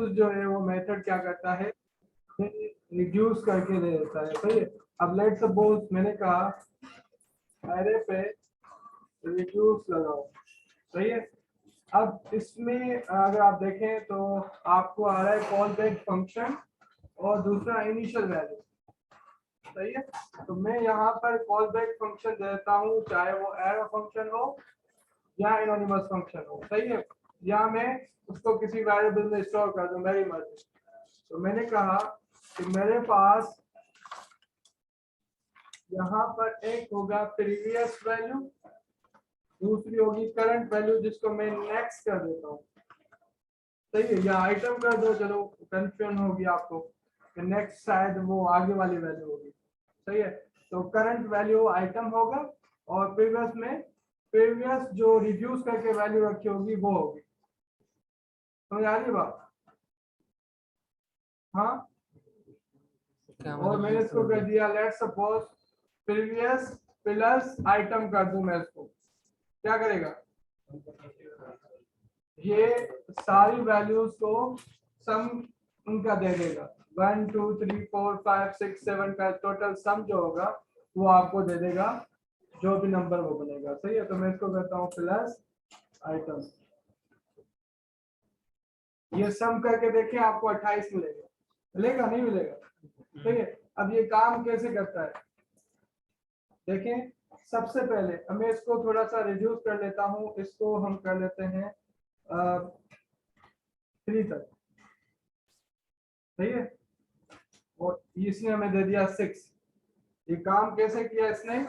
जो है वो मेथड क्या करता है, रिड्यूस करके दे देता है। सही है। अब लेट्स सपोज मैंने कहा अरे पे रिड्यूस लगाओ। सही है। अब इसमें अगर आप देखें तो आपको आ रहा है कॉल बैक फंक्शन और दूसरा इनिशियल वैल्यू। सही है। तो मैं यहाँ पर कॉल बैक फंक्शन देता हूँ, चाहे वो एरो फंक्शन हो या एनोनिमस फंक्शन हो। सही है। या मैं उसको किसी वेरिएबल में स्टोर कर दूं, मेरी मर्जी। तो मैंने कहा कि मेरे पास यहाँ पर एक होगा प्रीवियस वैल्यू, दूसरी होगी करंट वैल्यू जिसको मैं नेक्स्ट कर देता हूँ। सही है। या आइटम कर दो, चलो कंफ्यूजन होगी आपको कि नेक्स्ट शायद वो आगे वाली वैल्यू होगी। सही है। तो करंट वैल्यू आइटम होगा और प्रीवियस में प्रीवियस जो रिड्यूस करके वैल्यू रखी होगी वो होगी। समझ आ रही बात? हाँ। और मैंने इसको कर दिया let's suppose previous plus item कर दूं मैं इसको, क्या करेगा? ये सारी वैल्यूज को सम उनका दे देगा। 1 2 3 4 5 6 7 का टोटल सम जो होगा वो आपको दे देगा, जो भी नंबर वो बनेगा। सही है। तो मैं इसको करता हूँ प्लस आइटम, ये सम करके देखिए आपको 28 मिलेगा। मिलेगा नहीं मिलेगा? ठीक है। अब ये काम कैसे करता है देखें। सबसे पहले मैं इसको थोड़ा सा रिड्यूस कर लेता हूँ, इसको हम कर लेते हैं 3 तक। सही है। और इसने हमें दे दिया 6। ये काम कैसे किया इसने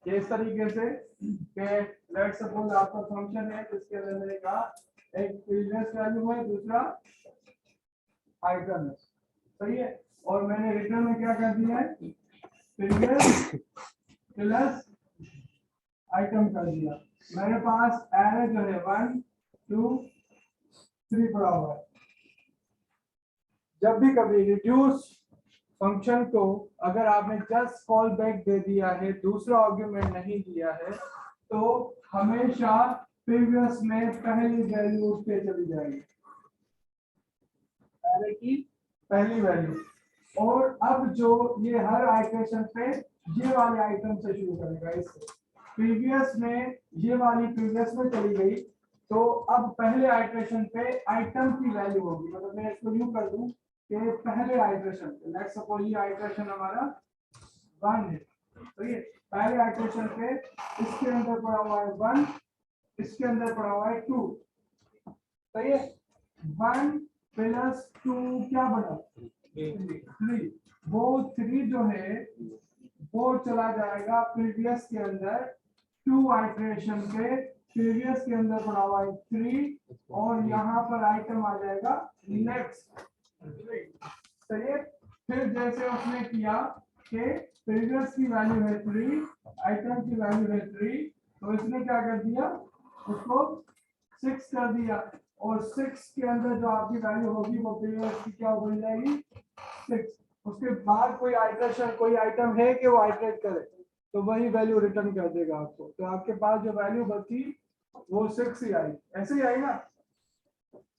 कि इस तरीके से कि लेट्स सपोज आपका फंक्शन है जिसके अंदर मैंने कहा एक प्रीवियस वैल्यू है, दूसरा आइटम है। सही है। और मैंने रिटर्न में क्या कर दिया है, प्रीवियस प्लस आइटम कर दिया। मेरे पास एरे जो है 1 2 3 पड़ा हुआ है। जब भी कभी रिड्यूस फंक्शन को अगर आपने जस्ट कॉल बैक दे दिया है, दूसरा आर्गुमेंट नहीं दिया है, तो हमेशा प्रीवियस में पहली वैल्यू उस पे चली जाएगी, एरे की पहली वैल्यू। और अब जो ये हर आइटरेशन पे ये वाले आइटम से शुरू करेगा। इससे प्रीवियस में ये वाली प्रीवियस में चली गई, तो अब पहले आइटरेशन पे आइटम की वैल्यू होगी। मतलब मैं इसको यूं कर दूं कि पहले आइटरेशन पे लेट्स सपोज ये आइटरेशन हमारा 1 है। तो ये पहले आइटरेशन पे इसके अंदर पड़ा हुआ है 1, इसके अंदर पड़ा हुआ है 2। तो ये 1 प्लस 2 क्या बना? 3। वो 3 जो है वो चला जाएगा प्रीवियस के अंदर 2 आइटरेशन पे, प्रीवियस के अंदर पड़ा हुआ है 3 और यहाँ पर आइटम आ जाएगा नेक्स्ट। सही है। फिर जैसे उसने किया कि प्रीवियस की वैल्यू है 3, आइटम की वैल्यू है 3, तो इसने क्या कर दिया, उसको 6 कर दिया। और 6 के अंदर जो आपकी वैल्यू होगी वो प्रीवियस की क्या बन जाएगी 6। उसके बाद कोई आइटरेशन कोई आइटम है कि वो आइटरेट करे तो वही वैल्यू रिटर्न कर देगा आपको। तो आपके पास जो वैल्यू बची वो 6 ही आई। ऐसे ही आई ना?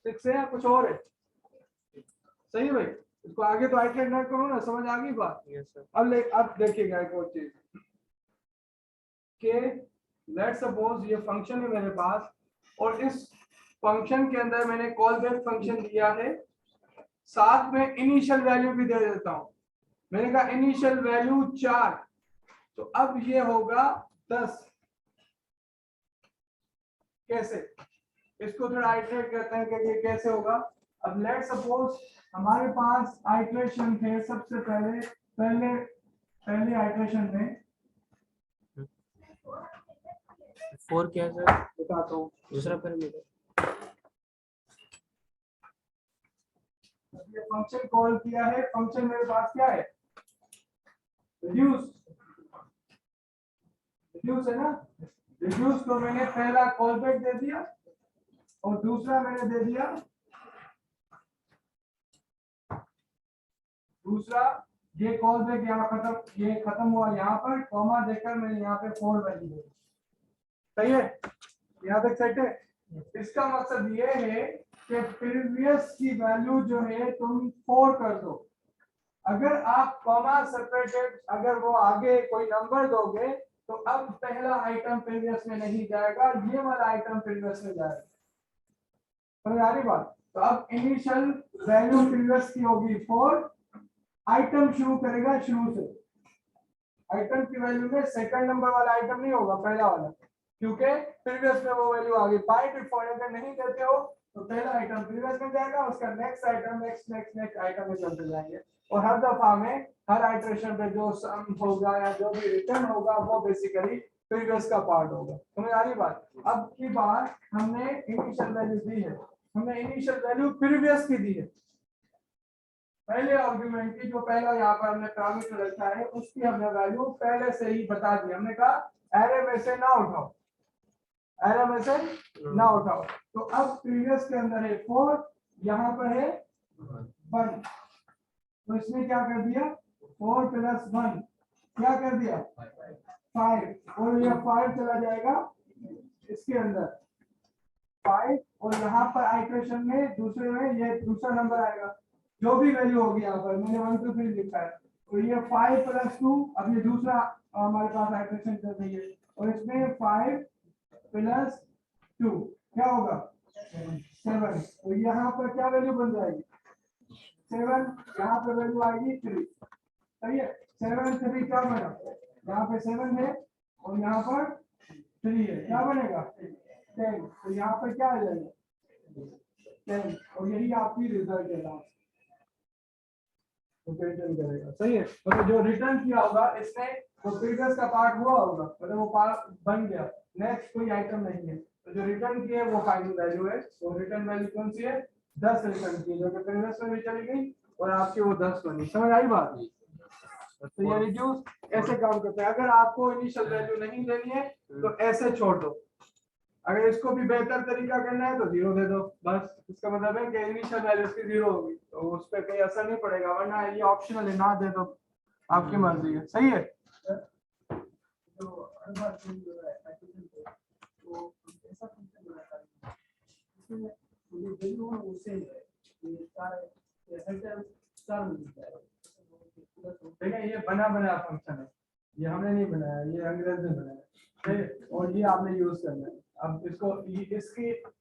6 है या कुछ और है? सही है भाई। इसको आगे तो आइटरेट ना करो ना, समझ आ गई बात? अब देखिएगा एक और चीज कि लेट्स सपोज ये फंक्शन है मेरे पास और इस फंक्शन के अंदर मैंने कॉल बैक फंक्शन दिया है, साथ में इनिशियल वैल्यू भी दे देता हूं। मैंने कहा इनिशियल वैल्यू 4, तो अब ये होगा 10। कैसे? इसको थोड़ा आइटरेट करते हैं कि ये कैसे होगा। अब लेट सपोज हमारे पास आइटरेशन थे सबसे पहले आइटरेशन में 4 क्या है सर? बताता हूँ। दूसरा पैरामीटर ये फंक्शन कॉल किया है, फंक्शन मेरे पास क्या है, रिड्यूस है ना। रिड्यूस को मैंने पहला कॉल बैक दे दिया और दूसरा मैंने दे दिया ये कॉल बैक यहाँ खत्म, ये खत्म हुआ यहाँ पर कॉमा देकर मैंने यहाँ पे 4 वैल्यू दी। सही है? यहाँ तक सेट है। इसका मतलब ये है कि प्रीवियस की वैल्यू जो है तुम 4 कर दो। अगर आप कॉमा सेपरेटेड अगर वो आगे कोई नंबर दोगे तो अब पहला आइटम प्रीवियस में नहीं जाएगा, ये वाला आइटम प्रीवियस में जाएगा। समझ आ रही बात? तो अब इनिशियल वैल्यू प्रीवियस की होगी 4, आइटम शुरू करेगा शुरू से। आइटम की वैल्यू में सेकंड नंबर वाला आइटम नहीं होगा, पहला वाला, क्योंकि प्रीवियस में वो वैल्यू आ गई। बाय डिफॉल्ट अगर नहीं देते हो तो पहला आइटम प्रीवियस में जाएगा, उसका next item next next next item में चलते जाएंगे। और हर दफा में हर आइटरेशन पे जो सम होगा या जो भी रिटर्न होगा वो बेसिकली प्रीवियस का पार्ट होगा। समझ आ रही बात? अब की बार हमने इनिशियल वैल्यू दी है, हमने इनिशियल वैल्यू प्रीवियस की दी है। पहले आर्गुमेंट की जो पहला यहाँ पर हमने पैरामीटर रखा है उसकी हमने वैल्यू पहले से ही बता दी। हमने कहा एरे में से ना उठाओ, एरे में से ना उठाओ। तो अब प्रीवियस के अंदर है 4, यहाँ पर है 1, तो इसने क्या कर दिया 4 प्लस 1 क्या कर दिया 5, और यह 5 चला जाएगा इसके अंदर 5, और यहाँ पर आइटरेशन में दूसरे में ये दूसरा नंबर आएगा जो भी वैल्यू होगी। यहाँ पर मैंने 1 2 3 लिखा है, तो ये 5 प्लस 2, अब ये दूसरा हमारे पास आइटरेशन चल रही है, और इसमें 5 प्लस 2 क्या होगा 7, तो यहाँ पर क्या वैल्यू बन जाएगी 7, यहाँ पर वैल्यू आएगी 3। सही है, 7 3 क्या बना, यहाँ पे 7 है और यहाँ पर 3 है, क्या बनेगा 10, तो यहाँ पर क्या आ जाएगा 10, और यही आपकी रिजल्ट है लास्ट रिटर्न करेगा। सही है, मतलब जो रिटर्न किया होगा इसने वो प्रीवियस का पार्ट हुआ होगा, मतलब वो पार्ट बन गया, नेक्स्ट कोई आइटम नहीं है। तो जो रिटर्न की है वो फाइनल वैल्यू है। वो रिटर्न वैल्यू कौन सी है 10 रिटर्न की, जो कि प्रीवियस में भी चली गई और आपकी वो 10 बनी। समझ आई बात? तो ये रिड्यूस ऐसे काम करते हैं। अगर आपको इनिशियल वैल्यू नहीं देनी है तो ऐसे छोड़ दो, अगर इसको भी बेहतर तरीका करना है तो 0 दे दो बस। इसका मतलब है कि इनिशियल वैल्यू इसकी 0 होगी तो उस पर कोई असर नहीं पड़ेगा, वरना ये ऑप्शनल है, ना दे दो आपकी मर्जी है। सही है, देखिए ये बना बनाया फंक्शन है, ये हमने नहीं बनाया, ये अंग्रेज ने बनाया, और ये आपने यूज करना है। अब इसको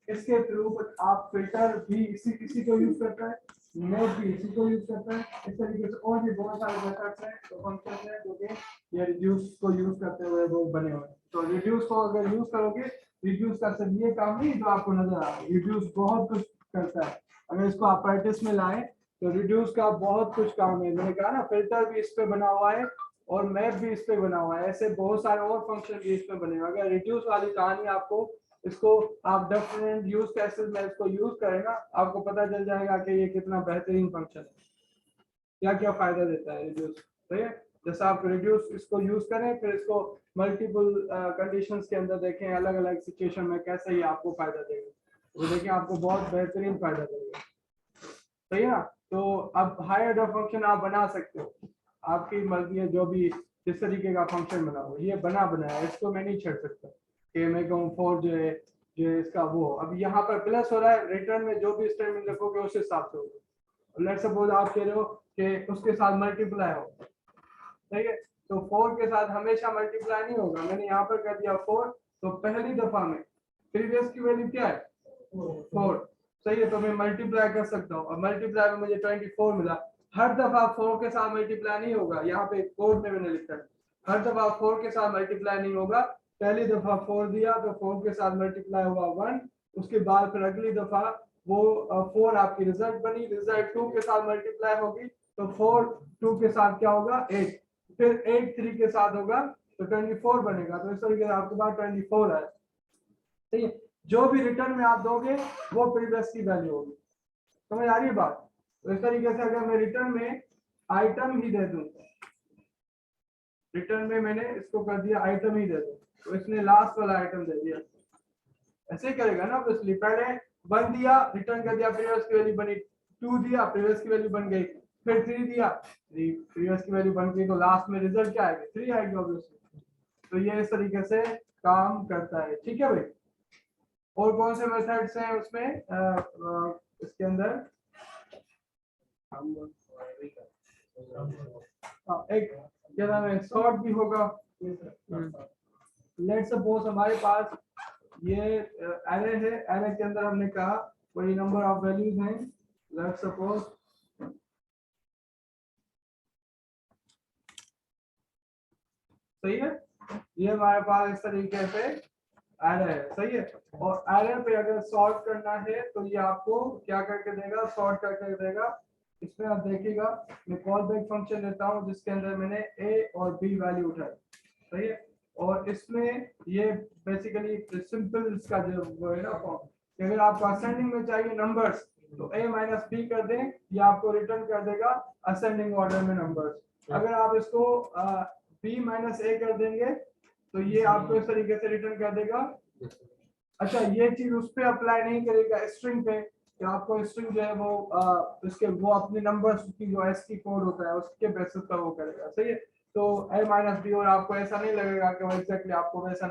इसके थ्रू आप फिल्टर भी इसी को यूज करता है, मैथ भी इसी को यूज करता है, इस तरीके से और भी बहुत सारे मेथड्स हैं तो फंक्शन है जो कि ये रिड्यूस को यूज करते हुए वो बने हुए हैं। तो रिड्यूस को अगर यूज करोगे, रिड्यूस का सिर्फ ये काम नहीं जो आपको नजर आ रहा है, रिड्यूस बहुत कुछ करता है। अगर इसको आप प्रैक्टिस में लाएं तो रिड्यूस का बहुत कुछ काम है। मैंने कहा ना फिल्टर भी इस पे बना हुआ है और मैप भी इस पे बना हुआ है, ऐसे बहुत सारे और फंक्शन भी इस पे बने हुए हैं। अगर रिड्यूस वाली कहानी आपको इसको आप डिफरेंट यूज केसेस में इसको यूज करेंगे आपको पता चल जाएगा कि ये कितना बेहतरीन फंक्शन है, क्या क्या फायदा देता है रिड्यूस। ठीक है, जैसे आप रिड्यूस इसको यूज करें फिर इसको मल्टीपल कंडीशंस के अंदर देखें, अलग अलग सिचुएशन में कैसे ही आपको फायदा देगा, वो देखें आपको बहुत बेहतरीन फायदा देगा। सही है ना? तो अब हायर ऑर्डर फंक्शन आप बना सकते हो, आपकी मर्जी है जो भी जिस तरीके का फंक्शन बनाओ। ये बना बनाया इसको मैं नहीं छेड़ सकता कि मैं कहूँ 4 जो है इसका वो अब यहाँ पर प्लस हो रहा है, रिटर्न में जो भी स्टेटमेंट लिखोगे उस हिसाब से होगा। लेट्स सपोज आप कह रहे हो कि उसके साथ मल्टीप्लाई हो, ठीक है, तो 4 के साथ हमेशा मल्टीप्लाई नहीं होगा। मैंने यहाँ पर कर दिया 4, तो पहली दफा में प्रीवियस की वैल्यू क्या है 4, सही है, तो मैं मल्टीप्लाई कर सकता हूँ। और मल्टीप्लाई में मुझे 24 मिला। हर दफा 4 के साथ मल्टीप्लाई नहीं होगा, यहाँ पे कोड में मैंने लिखा है हर दफा 4 के साथ मल्टीप्लाई नहीं होगा। पहली दफा 4 दिया तो 4 के साथ मल्टीप्लाई हुआ 1, उसके बाद फिर अगली दफा वो 4 आपकी रिजल्ट बनी, रिजल्ट 2 के साथ मल्टीप्लाई होगी तो 4 2 के साथ क्या होगा 8, फिर 8 3 के साथ होगा तो 24 बनेगा। तो इस तरीके से आपके पास 24 है। ठीक है, जो भी रिटर्न में आप दोगे वो प्रीवियस की वैल्यू होगी। समझ आ रही है बात? तो इस तरीके से अगर मैं रिटर्न में आइटम ही दे दूं, रिटर्न में मैंने इसको कर दिया आइटम ही दे दूं, तो इसने लास्ट वाला आइटम दे दिया, ऐसे ही करेगा ना। ऑब्वियसली पहले 1 दिया रिटर्न कर दिया, प्रीवियस की वैल्यू बनी, 2 दिया प्रीवियस की वैल्यू बन गई, फिर 3 दिया प्रीवियस की वैल्यू बन गई, तो लास्ट में रिजल्ट क्या आएगा 3 आएगी ऑब्वियसली। तो ये इस तरीके से काम करता है। ठीक है भाई, और कौन से मेथड्स हैं उसमें इसके अंदर? एक क्या नाम है, सॉर्ट भी होगा। लेट्स सपोज हमारे पास ये एरे है, एरे के अंदर हमने कहा कोई नंबर ऑफ वैल्यूज हैं। लेट्स सपोज सही है, ये हमारे पास इस तरीके से एरे है, सही है। और एरे पे अगर सॉर्ट करना है तो ये आपको क्या करके देगा, सॉर्ट करके देगा। इसमें आप देखिएगा मैं कॉल बैक फंक्शन लेता हूँ जिसके अंदर मैंने ए और बी वैल्यू उठाई, सही है। और इसमें ये बेसिकली सिंपल इसका जो वो है ना फॉर्म, अगर आपको असेंडिंग में चाहिए नंबर्स तो a माइनस बी कर दें, ये आपको रिटर्न कर देगा असेंडिंग ऑर्डर में नंबर्स। अगर आप इसको b माइनस ए कर देंगे तो ये आपको इस तरीके से रिटर्न कर देगा। अच्छा, ये चीज उस पर अप्लाई नहीं करेगा स्ट्रिंग पे, कि आपको स्ट्रिंग जो है वो उसके वो अपने नंबर्स की जो एसकी कोड होता है उसके बेसिस पर वो करेगा, सही है। तो a माइनस बी, और आपको ऐसा नहीं लगेगा कि वो एग्जैक्टली आपको वैसा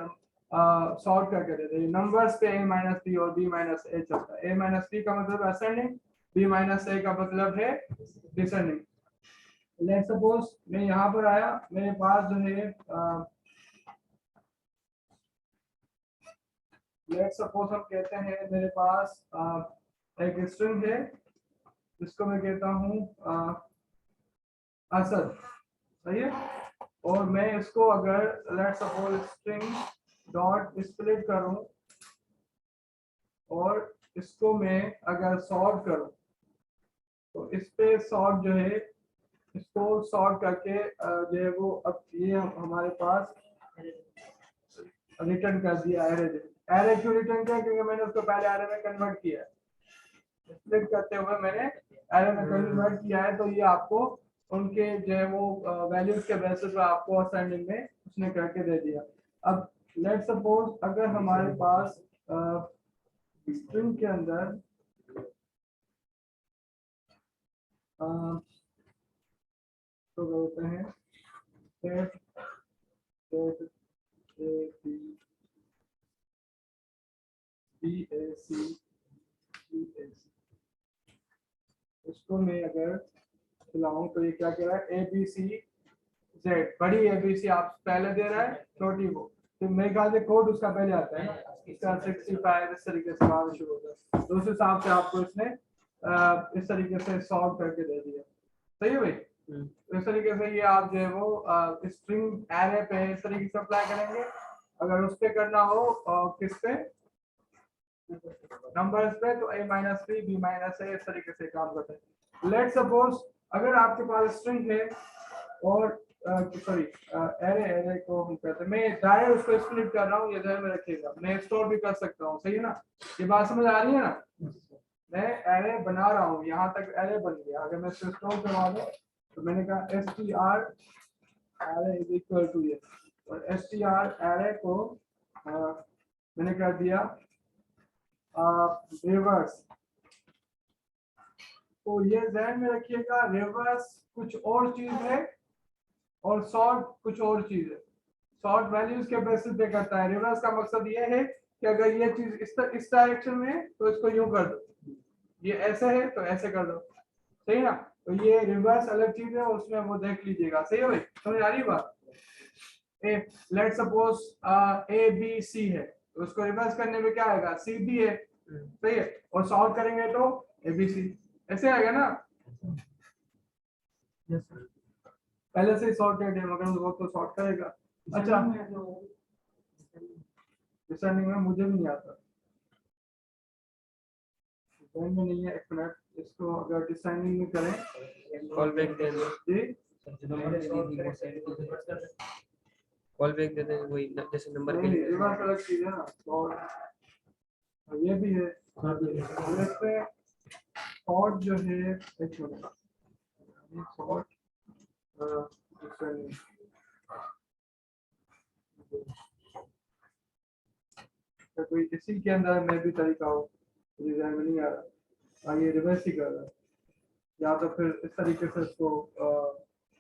सॉर्ट करके दे दे। नंबर्स पे a माइनस बी और b माइनस ए चलता है। a माइनस बी का मतलब असेंडिंग, b माइनस ए का मतलब है डिसेंडिंग। लेट्स सपोज मैं यहाँ पर आया, मेरे पास जो है लेट्स सपोज हम कहते हैं मेरे पास एक स्ट्रिंग है जिसको मैं कहता हूँ असद, सही है। और मैं इसको अगर let's suppose string dot split करूं और इसको मैं अगर सॉर्ट करूं तो इस पे सॉर्ट जो है, इसको सॉर्ट करके जो है वो अब ये हमारे पास रिटर्न कर दिया एरे। एरे क्यों रिटर्न किया, क्योंकि मैंने उसको पहले एरे में कन्वर्ट किया है, स्प्लिट करते हुए मैंने एरे में कन्वर्ट किया है। तो ये आपको उनके जो है वो वैल्यूज के बेसिस पे आपको असेंडिंग में उसने करके दे दिया। अब लेट्स सपोज अगर हमारे पास स्ट्रिंग के अंदर तो कहते हैं set इसको मैं अगर खिलाऊं तो ये क्या कह रहा है, ए बी सी जेड, बड़ी ए बी सी आप पहले दे रहा है, छोटी वो, तो मेरे ख्याल से कोड उसका पहले आता है, इसका 65 इस तरीके से आना शुरू होता है। तो उस हिसाब से आपको इसने इस तरीके से सॉल्व करके दे दिया, सही है भाई। तो इस तरीके से ये आप जो है वो स्ट्रिंग एरे पे इस तरीके से अप्लाई करेंगे। अगर उस पे करना हो किस पे, नंबर्स पे, तो a minus B, B minus A, इस तरीके से काम करते हैं। लेट्स सपोज अगर आपके पास स्ट्रिंग है और सॉरी एरे को हम कहते हैं, मैं डायरेक्ट उसको स्प्लिट कर रहा हूँ, ये ध्यान में रखिएगा, मैं स्टोर भी कर सकता हूँ, सही है ना। ये बात समझ आ रही है ना, मैं एरे बना रहा हूँ, यहाँ तक एरे बन गया। अगर मैं इसको स्टोर करवा दूं तो मैंने कहा str array is equal to ये, और str एरे को मैंने कर दिया रिवर्स। तो ये ध्यान में रखिएगा, रिवर्स कुछ और चीज है और सॉर्ट कुछ और चीज है। सॉर्ट वैल्यूज के बेसिस पे करता है, रिवर्स का मकसद ये है कि अगर ये चीज इस डायरेक्शन में है तो इसको यूं कर दो, ये ऐसे है तो ऐसे कर दो, सही ना। तो ये रिवर्स अलग चीज है, उसमें वो देख लीजिएगा, सही है भाई, समझ आ रही बात। Let suppose A B C है तो उसको रिवर्स करने में क्या आएगा, सी बी है, सही है। और सॉल्व करेंगे तो ए बी सी ऐसे आएगा ना। yes, पहले से सॉर्टेड है मगर वो तो सॉर्ट करेगा। अच्छा, डिसेंडिंग में मुझे भी नहीं आता, डिसेंडिंग में नहीं है, एक मिनट, इसको अगर डिसेंडिंग में करें कॉल बैक दे दो जी, कॉल बैक दे दो, वही जैसे नंबर के नहीं लिए रिवर्स अलग चीज है ना। और ये भी है, और इस पे सॉर्ट जो है, एक मिनट, सॉर्ट तो कोई इसी के अंदर में भी तरीका हो, डिजाइन में नहीं आ रहा, ये रिवर्स ही कर रहा है, या तो फिर इस तरीके से इसको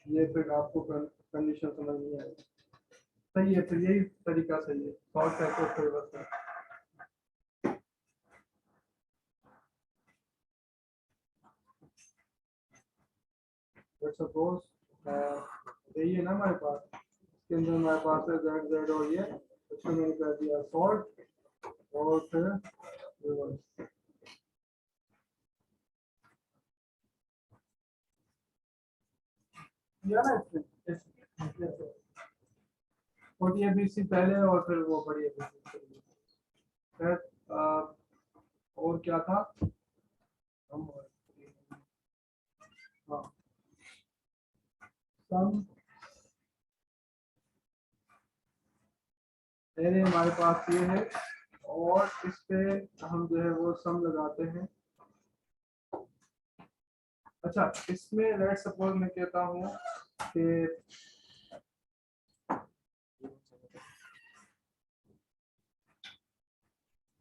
ये फिर आपको कंडीशन समझ नहीं आएगी, सही है। फिर यही तरीका सही है, सॉर्ट करके फिर रिवर्स कर। लेट्स सपोज यही है ना हमारे पास, इसके अंदर हमारे पास है जेड जेड और ये, इसको मैंने कर दिया सॉल्ट और फिर रिवर्स। किया ना इसमें छोटी एबीसी पहले और फिर वो बड़ी एबीसी। फिर और क्या था हम, हाँ सम एरे हमारे पास ये है और इस पे हम जो है वो सम लगाते हैं। अच्छा इसमें लेट्स सपोज मैं कहता हूँ कि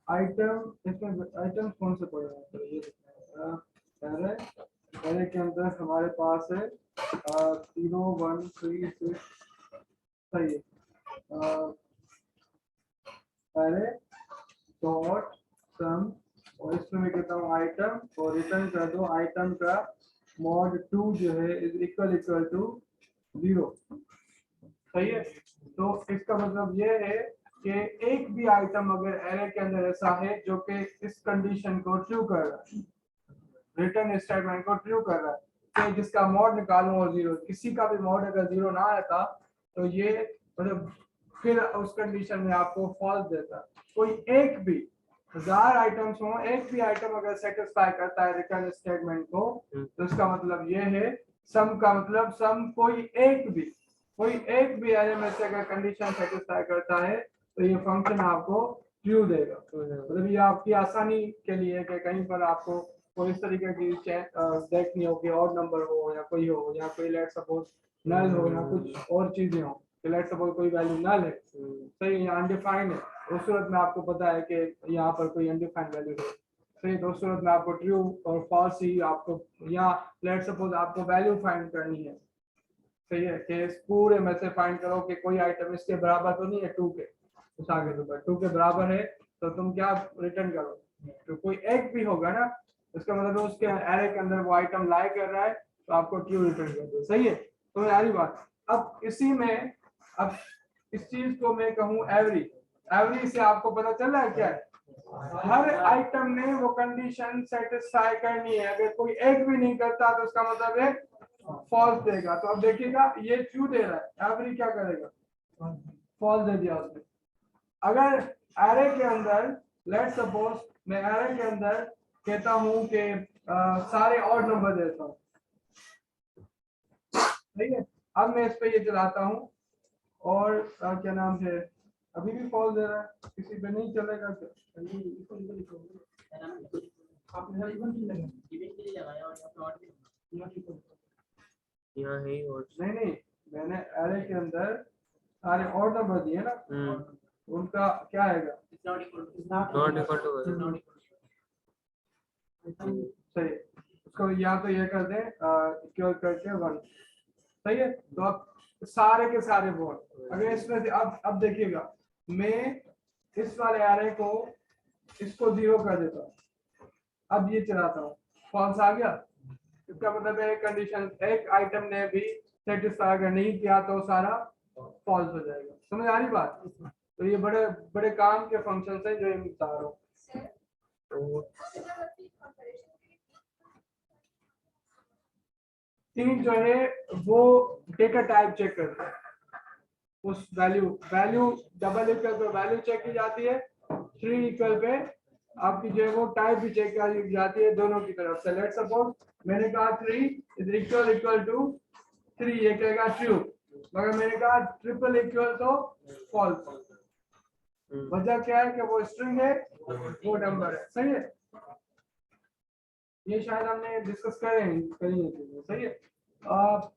आइटम, इसमें आइटम कौन से पड़े हैं तो ये एरे, एरे के अंदर हमारे पास है 0 1 3 6, सही है, एरे डॉट सम, और इसमें मैं कहता हूँ आइटम और रिटर्न कर दो आइटम का मॉड 2 जो है इज इक्वल टू 0, सही है। तो इसका मतलब ये है कि एक भी आइटम अगर एरे के अंदर ऐसा है जो कि इस कंडीशन को ट्रू कर रहा है, रिटर्न स्टेटमेंट को ट्रू कर रहा है, कि जिसका मॉड निकालूं और 0, किसी का भी मॉड अगर 0 ना आता तो ये मतलब फिर उस कंडीशन में आपको फॉल्स देता। कोई एक भी 1000 आइटम्स हो, एक भी आइटम अगर सेटिस्फाई करता है रिटर्न स्टेटमेंट को, तो इसका मतलब ये है सम का मतलब सम कोई एक भी एरे में से अगर कंडीशन सेटिस्फाई करता है तो ये फंक्शन आपको ट्रू देगा। मतलब ये आपकी आसानी के लिए कि कहीं पर आपको कोई इस तरीके की देखनी हो कि और नंबर हो या कोई हो या कोई लेट सपोज नल हो या कुछ और चीजें हो, लेट सपोज कोई वैल्यू नल है, सही या अनडिफाइंड है, उस सूरत में आपको पता है कि यहाँ पर कोई अनडिफाइंड वैल्यू है, सही, तो उस सूरत में आपको ट्रू और फॉल्स ही आपको, या लेट सपोज आपको वैल्यू फाइंड करनी है, सही है, कि इस पूरे में से फाइंड करो कि कोई आइटम इसके बराबर तो नहीं है 2 के, उस आगे तो 2 के बराबर है तो तुम क्या रिटर्न करो, तो कोई एक भी होगा ना, इसका मतलब उसके एरे के अंदर वो आइटम लाई कर रहा है तो आपको ट्रू रिटर्न कर दो, सही है। तो यारी बात, अब इसी में अब इस चीज को मैं कहूँ एवरी से आपको पता चल रहा है क्या है, हर आइटम ने वो कंडीशन सेटिस्फाई करनी है, अगर कोई एक भी नहीं करता तो उसका मतलब है फॉल्स देगा। तो अब देखिएगा ये ट्रू दे रहा है, एवरी क्या करेगा, फॉल्स दे दिया उसने। अगर एरे के अंदर लेट सपोज मैं एरे के अंदर कहता हूं कि सारे ऑड नंबर देता हूं, ठीक है, अब मैं इस पे ये चलाता हूं और क्या नाम है, अभी भी फॉल्स दे रहा है, किसी पे नहीं चलेगा क्या, यहाँ है और नहीं मैंने एरे के अंदर सारे ऑड नंबर दिए ना, उनका क्या आएगा, नॉट इक्वल टू सही, उसको या तो ये कर दें इक्वल करके 1, सही है। तो अब सारे के सारे बोर्ड अगर इसमें से अब देखिएगा मैं इस वाले एरे को इसको 0 कर देता हूँ, अब ये चलाता हूँ, फॉल्स आ गया, इसका मतलब है कंडीशन एक आइटम ने भी सेटिस्फाई अगर नहीं किया तो सारा फॉल्स हो जाएगा, समझ आ रही बात। तो ये बड़े बड़े काम के फंक्शन है जो मैं बता रहा हूँ। तीन जो है वो डेटा टाइप चेक करते हैं, उस वैल्यू डबल इक्वल पे वैल्यू चेक की जाती है, 3 इक्वल पे आपकी जो है वो टाइप भी चेक की जाती है दोनों की तरफ से। लेट्स सपोज मैंने कहा 3 इज इक्वल टू 3, ये कहेगा ट्रू, मगर मैंने कहा ट्रिपल इक्वल तो फॉल्स, वजह क्या है कि वो स्ट्रिंग है, वो नंबर है, सही है। ये शायद हमने डिस्कस करी है, सही है।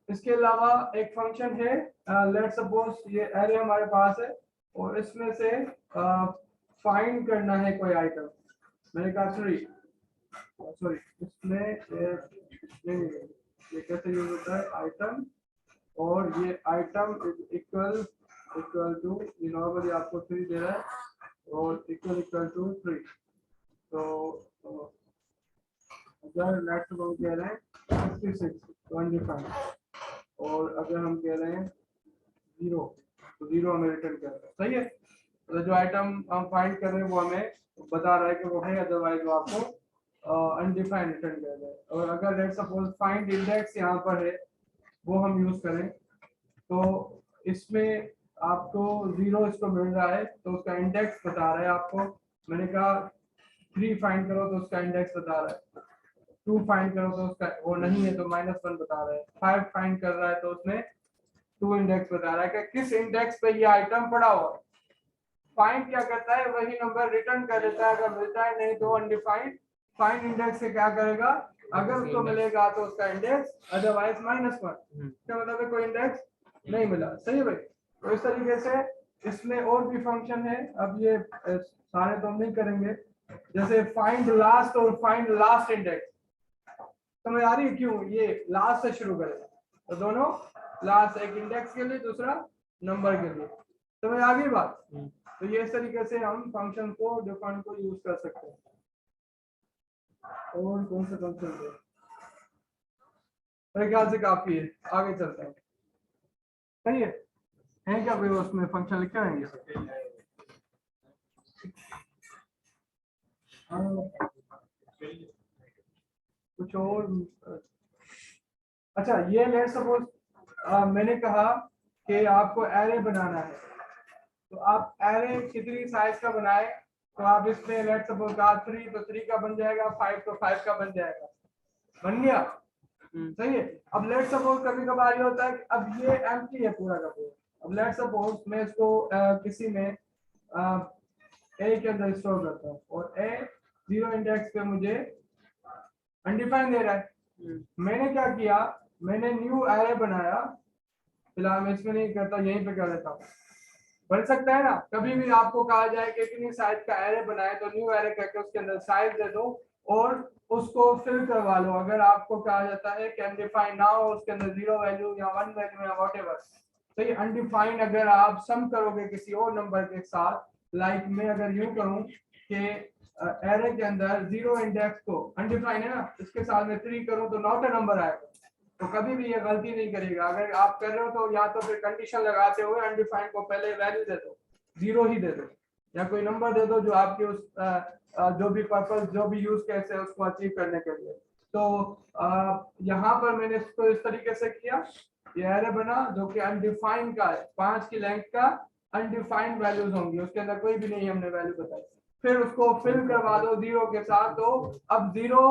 इसके अलावा एक फंक्शन है, लेट्स सपोज ये एरे हमारे पास है और इसमें से फाइंड करना है कोई आइटम, मैंने कहा सॉरी इसमें ये कैसे यूज होता है, आइटम और ये आइटम इक्वल टू, ये नॉर्मली आपको 3 दे रहा है और इक्वल टू 3, तो अगर लेट्स सपोज कह रहे हैं 66 25 और अगर हम कह रहे हैं 0 तो 0 हमें रिटर्न कर रहा है। सही है, तो जो आइटम हम फाइंड कर रहे हैं वो हमें बता रहा है कि वो है, अदरवाइज वो आपको अनडिफाइंड रिटर्न कर रहा है। और अगर लेट्स सपोज फाइंड इंडेक्स यहाँ पर है वो हम यूज करें तो इसमें आपको 0 इसको मिल रहा है तो उसका इंडेक्स बता रहा है आपको। मैंने कहा 3 फाइंड करो तो उसका इंडेक्स बता रहा है, 2 फाइंड करो तो उसका वो नहीं है तो -1 बता रहा है, 5 फाइंड कर रहा है तो उसमें 2 इंडेक्स बता रहा है कि किस इंडेक्स पे ये आइटम पड़ा हुआ है। फाइंड क्या करता है, वही नंबर रिटर्न कर देता है, अगर मिलता है नहीं तो अनडिफाइंड। फाइंड इंडेक्स से क्या करेगा, अगर उसको मिलेगा तो उसका इंडेक्स, अदरवाइज -1। क्या मतलब है, कोई इंडेक्स नहीं मिला। सही है भाई। तो इस तरीके से इसमें और भी फंक्शन है, अब ये सारे तो हम नहीं करेंगे। जैसे फाइंड लास्ट और फाइंड लास्ट इंडेक्स, समझ आ रही है क्यों ये लास्ट से शुरू करेगा, तो दोनों लास्ट, एक इंडेक्स के लिए दूसरा नंबर के लिए। समझ आ गई बात। तो ये इस तरीके से हम फंक्शन को, डिफाइन को यूज कर सकते हैं। और कौन से फंक्शन है, मेरे ख्याल से काफी है, आगे चलते हैं। सही है क्या कोई उसमें फंक्शन लिखे रहेंगे? कुछ और? अच्छा, ये लेट्स सपोज मैंने कहा कि आपको एरे बनाना है, तो आप एरे कितनी साइज का बनाए, तो आप इसमें लेट्स सपोज 3 तो 3 का बन जाएगा, 5 तो 5 का बन जाएगा, बन गया। सही है। अब लेट्स सपोज कभी कभार ये होता है कि अब ये एम्प्टी है पूरा का पूरा। अब लेट्स सपोज मैं इसको किसी में ए के अंदर स्टोर करता हूँ और ए 0 इंडेक्स पे मुझे अनडिफाइंड दे रहा है। मैंने क्या किया, मैंने न्यू एरे बनाया, फिलहाल मैं इसमें नहीं करता, यहीं पे कर देता हूँ। बन सकता है ना, कभी भी आपको कहा जाए कि कितनी साइज का एरे बनाए तो न्यू एरे करके उसके अंदर साइज दे दो और उसको फिल करवा लो। अगर आपको कहा जाता है कि अनडिफाइंड ना हो, उसके अंदर 0 वैल्यू या 1 वैल्यू या व्हाटएवर, तो ये अनडिफाइंड अगर आप सम करोगे किसी और नंबर के साथ, लाइक मैं अगर यूं करूं कि एरे के अंदर 0 इंडेक्स को अनडिफाइंड है ना, इसके साथ में 3 करूं तो नॉट अ नंबर आएगा। तो कभी भी ये गलती नहीं करेगा। अगर आप कर रहे हो तो या तो फिर कंडीशन लगाते हुए अनडिफाइंड को पहले वैल्यू दे दो, 0 ही दे दो, या कोई नंबर दे दो जो आपके उस जो भी पर्पस, जो भी यूज केस है उसको अचीव करने के लिए। तो यहाँ पर मैंने इसको इस तरीके से किया, ये एरे बना जो कि अनडिफाइंड का है, 5 की लेंथ का अनडिफाइंड वैल्यूज होंगी, उसके अंदर कोई भी नहीं हमने वैल्यू बताई। फिर उसको फिल करवा दो 0 के साथ, तो अब 0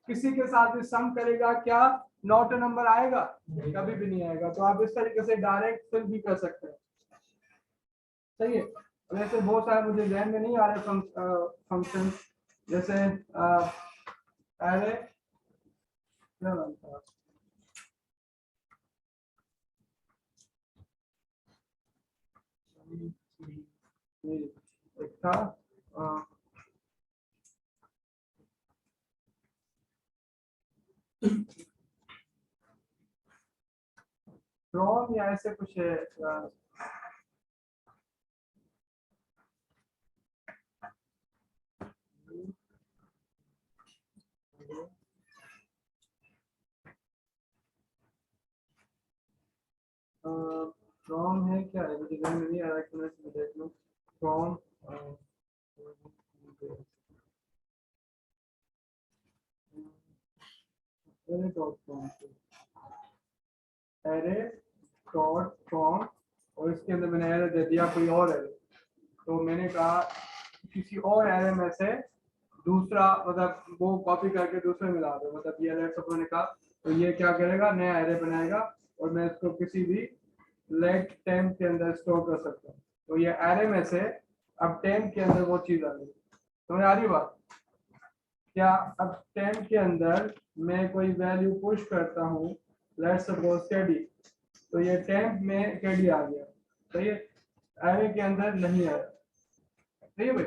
किसी के साथ भी सम करेगा, क्या नॉट नंबर आएगा? कभी भी नहीं आएगा। तो आप इस तरीके से डायरेक्ट फिल भी कर सकते हैं। सही है। वैसे बहुत सारे मुझे ध्यान में नहीं आ रहे फंक्शन, जैसे एरे क्या नाम था, एक था फ्रॉम या ऐसे कुछ है, फ्रॉम है क्या है, मुझे ध्यान में नहीं आ रहा है, मैं देख लूं। फ्रॉम एरे डॉट फ्रॉम और इसके अंदर मैंने एरे दे दिया कोई और एरे। तो मैंने कहा किसी और एरे में से दूसरा, मतलब वो कॉपी करके दूसरे मिला दो, मतलब ये लेट्स सपोज मैंने कहा, तो ये क्या करेगा, नया एरे बनाएगा और मैं इसको किसी भी लेट टेम्प के अंदर स्टोर कर सकता हूँ। तो ये एरे में से अब टेम्प के अंदर वो चीज आ गई। समझ आ रही बात? क्या अब टेम्प के अंदर मैं कोई वैल्यू पुश करता हूँ, लेट्स सपोज केडी, तो ये टेम्प में केडी आ गया, तो ये एरे के अंदर नहीं आया। सही है भाई।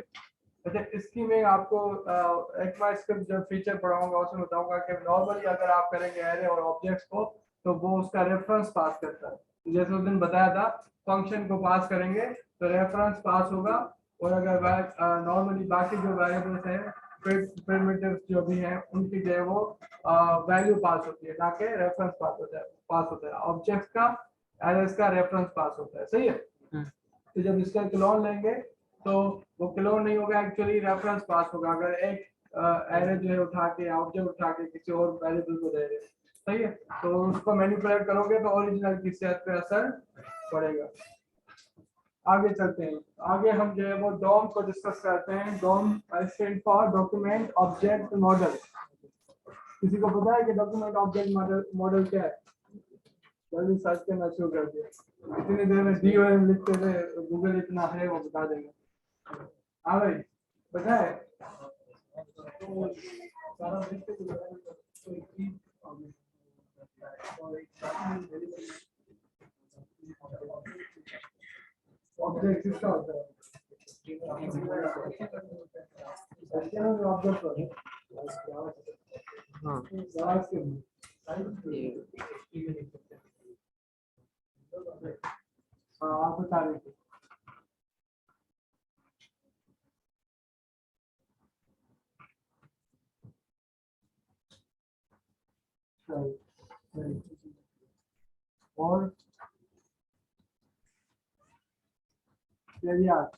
अच्छा, इसकी मैं आपको ECMAScript जब फीचर पढ़ाऊंगा उसमें बताऊंगा कि नॉर्मली अगर आप करेंगे एरे और ऑब्जेक्ट्स को तो वो उसका रेफरेंस पास करता है। तो जैसे उस दिन बताया था, फंक्शन को पास करेंगे तो रेफरेंस पास होगा, और अगर नॉर्मली बाकी जो वेरिएबल्स हैं प्रिमिटिव जो भी हैं उनकी जो है वो वैल्यू पास होती है, ना कि रेफरेंस पास होता है ऑब्जेक्ट का, एरेज का रेफरेंस पास होता है। सही है। तो जब इसका क्लोन लेंगे तो वो क्लोन नहीं होगा, एक्चुअली रेफरेंस पास होगा। अगर एक एरे जो है उठा के ऑब्जेक्ट उठा के किसी और वेरिएबल को दे रहे हैं, सही है, तो उसको मैनिपुलेट करोगे तो ओरिजिनल की सेट पे असर पड़ेगा। आगे चलते हैं। आगे हम जो है वो डॉम को डिस्कस करते हैं। DOM stand for document object model. किसी को पता है कि डॉक्यूमेंट ऑब्जेक्ट मॉडल क्या है? जल्दी सर्च करना शुरू कर दिया। इतनी देर में डीओएम लिखते थे, गूगल इतना है वो बता देंगे। हाँ भाई पता है। ऑब्जेक्ट किसका होता है? हाँ आप बता रहे थे। और याद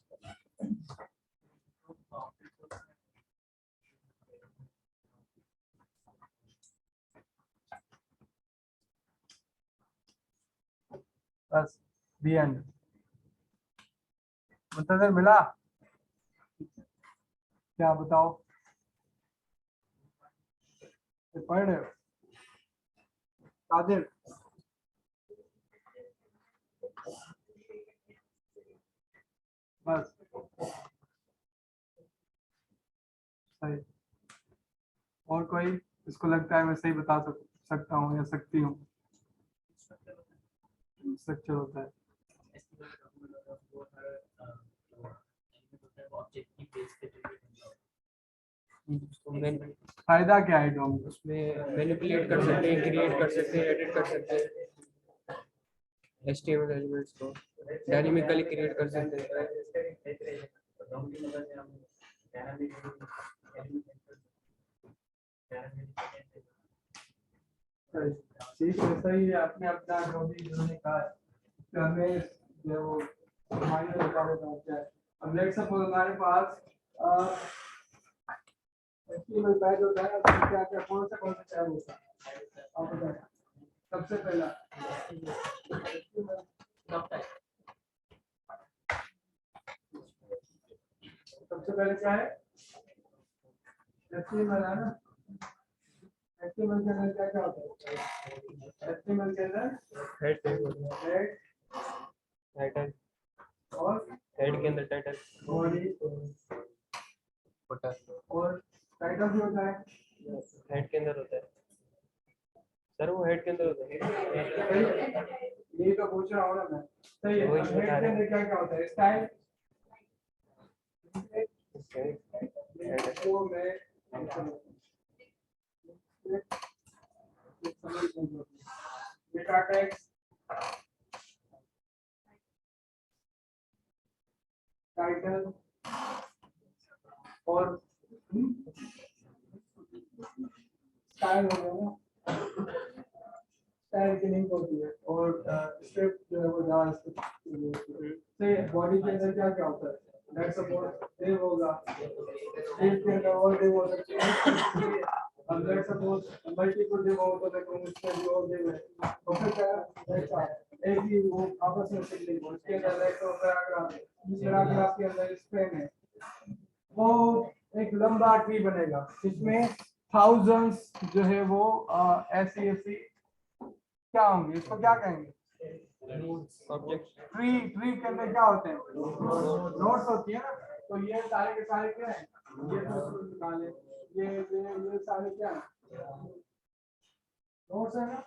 बस दी एंड। मुंतजर मिला? क्या बताओ, पढ़ रहे हो? कादिर बस सही। और कोई इसको लगता है मैं सही बता सकता हूँ या सकती हूँ? स्ट्रक्चर होता है। फायदा क्या है डॉम? उसमें मैनिपुलेट कर सकते हैं, क्रिएट कर सकते हैं, एडिट कर सकते हैं। HTML एलिमेंट्स को डायनामिकली क्रिएट कर सकते हैं। ठीक है, सही है। आपने अपना जो भी इन्होंने कहा है कि हमें जो माइनर रिकॉर्ड होता है। अब लेट्स सपोज हमारे पास HTML पैड होता है, उसमें क्या क्या कौन सा टैब होता है आप बताएं। सबसे पहला सबसे पहले क्या है? HTML है ना। HTML के अंदर क्या क्या होता है? HTML के अंदर हेड टाइटल और हेड के अंदर टाइटल बॉडी और टाइटल भी होता है। हेड के अंदर होता है सर, वो हेड के अंदर होता है। यही तो पूछ रहा हूँ ना मैं। सही है। हेड के अंदर क्या क्या होता है? स्टाइल वो मैं मेटा टेक्स्ट टाइटल और स्टाइल हो गया ना। स्टाइल की लिंक होती है और स्क्रिप्ट जो है वो जावास्क्रिप्ट से। बॉडी के अंदर क्या क्या होता है? लेट्स सपोज दिल होगा, दिल के अंदर और दिल हो सकते हैं। अब लेट्स सपोज मल्टीपल दिल हो तो देखो उसमें भी और दिल है तो फिर क्या एक ही वो आपस में सिग्नल हो। इसके अंदर लेट्स पैराग्राफ, इस पैराग्राफ के अंदर स्पेन है, वो एक लंबा ट्री बनेगा जिसमें थाउजेंड्स जो है वो ऐसी ऐसी क्या होंगे, इसको क्या कहेंगे? ट्री। ट्री के अंदर क्या होते हैं? नोट्स होती है ना। तो ये सारे के सारे क्या है? ये तो निकाले, ये सारे क्या है? नोट्स है ना।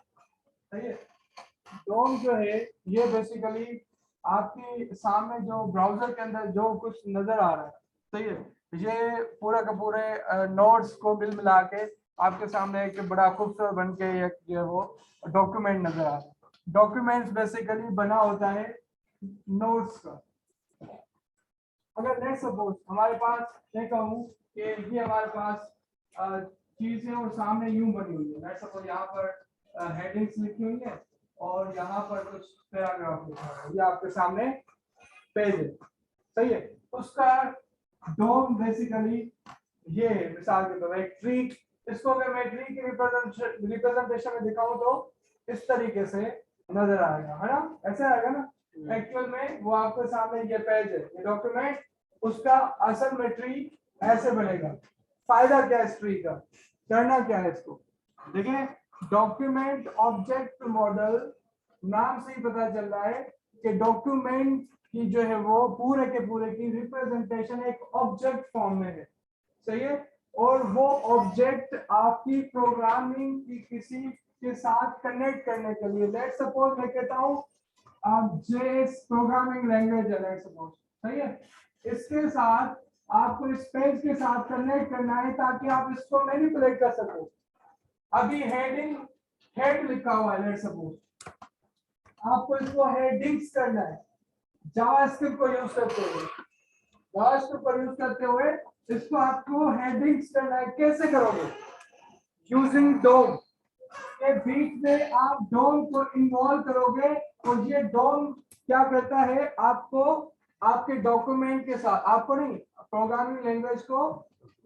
सही है। डोम जो है ये बेसिकली आपके सामने जो ब्राउजर के अंदर जो कुछ नजर आ रहा है, सही है, ये पूरा का पूरे नोट्स को मिला के आपके सामने एक बड़ा खूबसूरत बन के एक जो है वो डॉक्यूमेंट नजर आ रहा है। डॉक्यूमेंट्स बेसिकली बना होता है नोट्स का। अगर लेट्स सपोज हमारे पास मैं कहूँ कि ये हमारे पास चीजें और सामने यूं बनी हुई है। लेट्स सपोज यहाँ पर हेडिंग्स लिखी हुई है और यहाँ पर कुछ पैराग्राफ लिखा है, ये आपके सामने पेज है, सही है। उसका डोम बेसिकली ये मिसाल के तौर पर एक ट्री, इसको अगर मैं ट्री की रिप्रेजेंटेशन में दिखाऊं तो इस तरीके से नजर आएगा, है ना, ऐसे आएगा ना। एक्चुअल में वो आपके सामने ये पेज है, ये डॉक्यूमेंट, उसका असल में ट्री ऐसे बनेगा। फायदा क्या है इस ट्री का, करना क्या है इसको, देखिए डॉक्यूमेंट ऑब्जेक्ट मॉडल नाम से ही पता चल रहा है कि डॉक्यूमेंट की जो है वो पूरे के पूरे की रिप्रेजेंटेशन एक ऑब्जेक्ट फॉर्म में है, सही है। और वो ऑब्जेक्ट आपकी प्रोग्रामिंग की किसी के साथ कनेक्ट करने के लिए, लेट्स सपोज मैं कहता हूँ जेएस प्रोग्रामिंग लैंग्वेज है, लेट्स सपोज, सही है, इसके साथ आपको इस पेज के साथ कनेक्ट करना है ताकि आप इसको मैनिपुलेट कर सको। अभी हेडिंग हेड लिखा हुआ है, लेट्स सपोज आपको इसको हेडिंग्स करना है जावास्क्रिप्ट को यूज करते हुए, जावास्क्रिप्ट को यूज करते हुए इसको आपको हेडिंग्स करना है। कैसे करोगे, यूजिंग डोम के बीच में आप डोम को इन्वॉल्व करोगे और ये डोम क्या करता है, आपको आपके डॉक्यूमेंट के साथ, आपको नहीं प्रोग्रामिंग लैंग्वेज को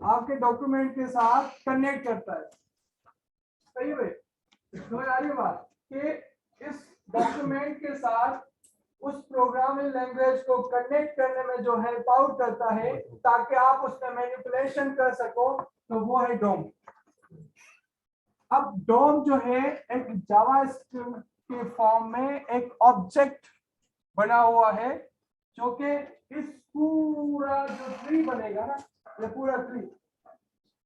आपके डॉक्यूमेंट के साथ कनेक्ट करता है, सही है भाई। समझ आ रही है बात कि इस डॉक्यूमेंट के साथ उस प्रोग्रामिंग लैंग्वेज को कनेक्ट करने में जो हेल्प आउट करता है ताकि आप उसमें मैनिपुलेशन कर सको, तो वो है डोम। अब डोम जो है एक जावास्क्रिप्ट के फॉर्म में एक ऑब्जेक्ट बना हुआ है जो कि इस पूरा जो ट्री बनेगा ना, ये पूरा ट्री,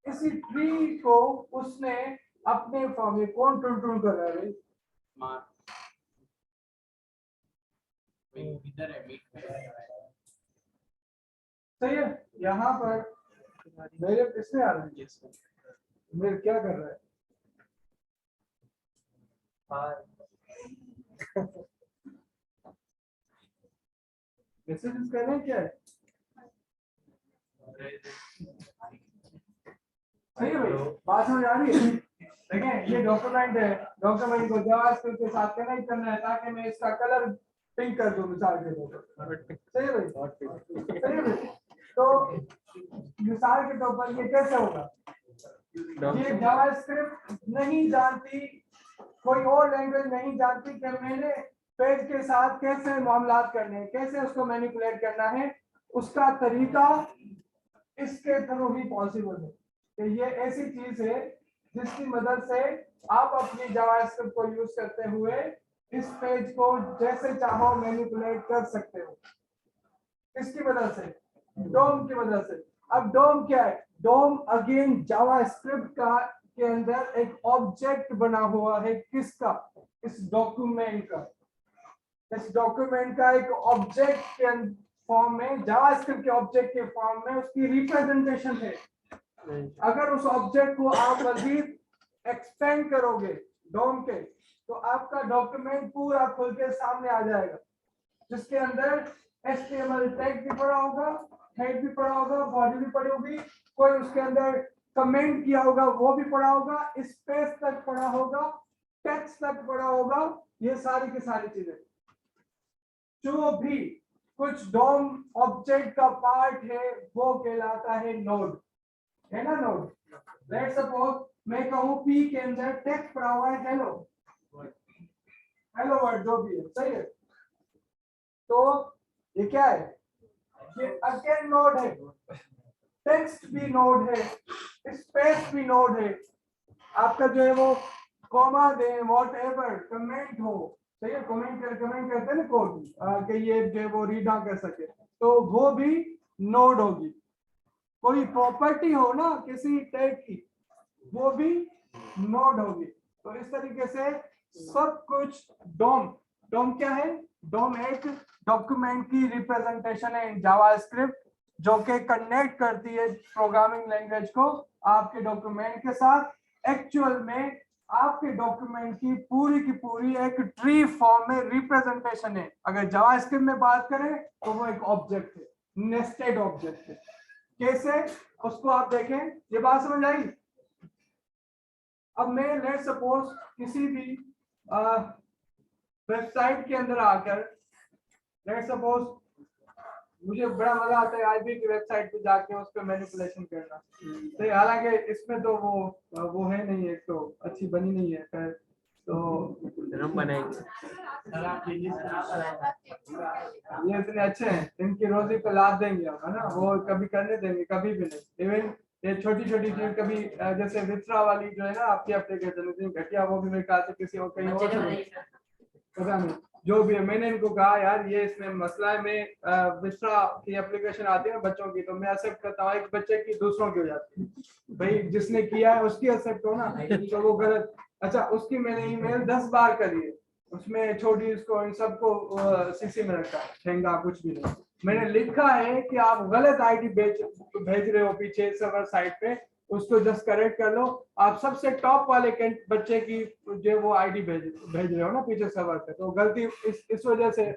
इसी ट्री को उसने अपने फॉर्म में कौन टूल कर रहा है, इधर है, सही है। यहाँ पर मेरे किसने आ रहा है, मेरे क्या कर रहा है, मैसेजेस कर रहे हैं क्या है, सही है भाई, बात समझ आ रही है। देखें ये डॉक्यूमेंट है, डॉक्यूमेंट को जावास्क्रिप्ट के साथ कनेक्ट करना है ताकि मैं इसका कलर पिंक कर दूं मिसाल के तौर पर, सही है भाई, सही है भाई। तो मिसाल के तौर पर ये कैसे होगा, ये जावास्क्रिप्ट नहीं जानती, कोई और लैंग्वेज नहीं जानती कि मैंने पेज के साथ कैसे मामलात करने हैं, कैसे उसको मैनिपुलेट करना है, उसका तरीका इसके थ्रू ही पॉसिबल है। कि ये ऐसी चीज है जिसकी मदद से आप अपनी जावास्क्रिप्ट को यूज करते हुए इस पेज को जैसे चाहो मैनिपुलेट कर सकते हो। किसकी मदद से, डोम की मदद से। अब डोम क्या है, डोम अगेन जावास्क्रिप्ट का के अंदर एक ऑब्जेक्ट बना हुआ है, किसका, इस डॉक्यूमेंट का, इस डॉक्यूमेंट का एक ऑब्जेक्ट के फॉर्म में, जावास्क्रिप्ट के ऑब्जेक्ट के फॉर्म में उसकी रिप्रेजेंटेशन है। अगर उस ऑब्जेक्ट को आप मजीद एक्सपेंड करोगे डोम के, तो आपका डॉक्यूमेंट पूरा खुल के सामने आ जाएगा, जिसके अंदर HTML टैग भी पड़ा होगा, हेड भी पड़ा होगा, बॉडी भी पड़ी होगी, कोई उसके अंदर कमेंट किया होगा वो भी पड़ा होगा, स्पेस तक पड़ा होगा, टेक्स्ट तक पड़ा होगा, ये सारी की सारी चीजें, जो भी कुछ डोम ऑब्जेक्ट का पार्ट है वो कहलाता है नोड, है ना नोड। लेट्स सपोज मैं कहूं P के अंदर टेक्स्ट पड़ा हुआ है हेलो, हेलो वर्ड जो भी है, सही है। तो ये क्या है, ये अगेन नोड है, टेक्स्ट भी नोड है, स्पेस भी नोड है, आपका जो है वो कॉमा दे व्हाटएवर कमेंट हो, सही है, कमेंट कहते हैं ना कोड कि ये जो वो रीड ना कर सके, तो वो भी नोड होगी। कोई प्रॉपर्टी हो ना किसी टैग की, वो भी नोड होगी। तो इस तरीके से सब कुछ डोम, डोम क्या है, डोम एक डॉक्यूमेंट की रिप्रेजेंटेशन है इन जावास्क्रिप्ट जो कि कनेक्ट करती है प्रोग्रामिंग लैंग्वेज को आपके डॉक्यूमेंट के साथ। एक्चुअल में आपके डॉक्यूमेंट की पूरी एक ट्री फॉर्म में रिप्रेजेंटेशन है। अगर जावास्क्रिप्ट में बात करें तो वो एक ऑब्जेक्ट है, नेस्टेड ऑब्जेक्ट है, कैसे उसको आप देखें, ये बात समझ आई। अब मैं लेट सपोज किसी भी वेबसाइट के अंदर आकर, लेट सपोज मुझे बड़ा मजा आता है आईबी की वेबसाइट पे जाके उस पर मैनिपुलेशन करना, तो हालांकि इसमें तो वो है नहीं, एक तो अच्छी बनी नहीं है, खैर तो हम बनाएंगे। ये इतने अच्छे हैं, इनकी रोजी पे लाद देंगे हम, है ना, वो कभी करने देंगे कभी भी नहीं। इवन ये छोटी छोटी चीज कभी जैसे वित्रा वाली जो है ना आपकी एप्लीकेशन इतनी घटिया, वो भी मेरे ख्याल से किसी और कहीं और से पता नहीं, जो भी है। मैंने इनको कहा यार ये इसमें मसला है, मैं विस्ट्रा की एप्लीकेशन आती है ना बच्चों की, तो मैं एक्सेप्ट करता हूँ, एक बच्चे की दूसरों की हो जाती है, भाई जिसने किया है उसकी एक्सेप्ट हो ना, तो वो गलत। अच्छा, उसकी मैंने ईमेल 10 बार करी है, उसमें छोटी इसको इन सबको सीसी में रखा है, ठेंगा कुछ भी नहीं। मैंने लिखा है कि आप गलत आईडी भेज रहे हो पीछे सर्वर साइट पे, उसको जस्ट करेक्ट कर लो। आप सबसे टॉप वाले बच्चे की जो वो आईडी भेज रहे हो ना पीछे सर्वर पे, तो गलती इस वजह से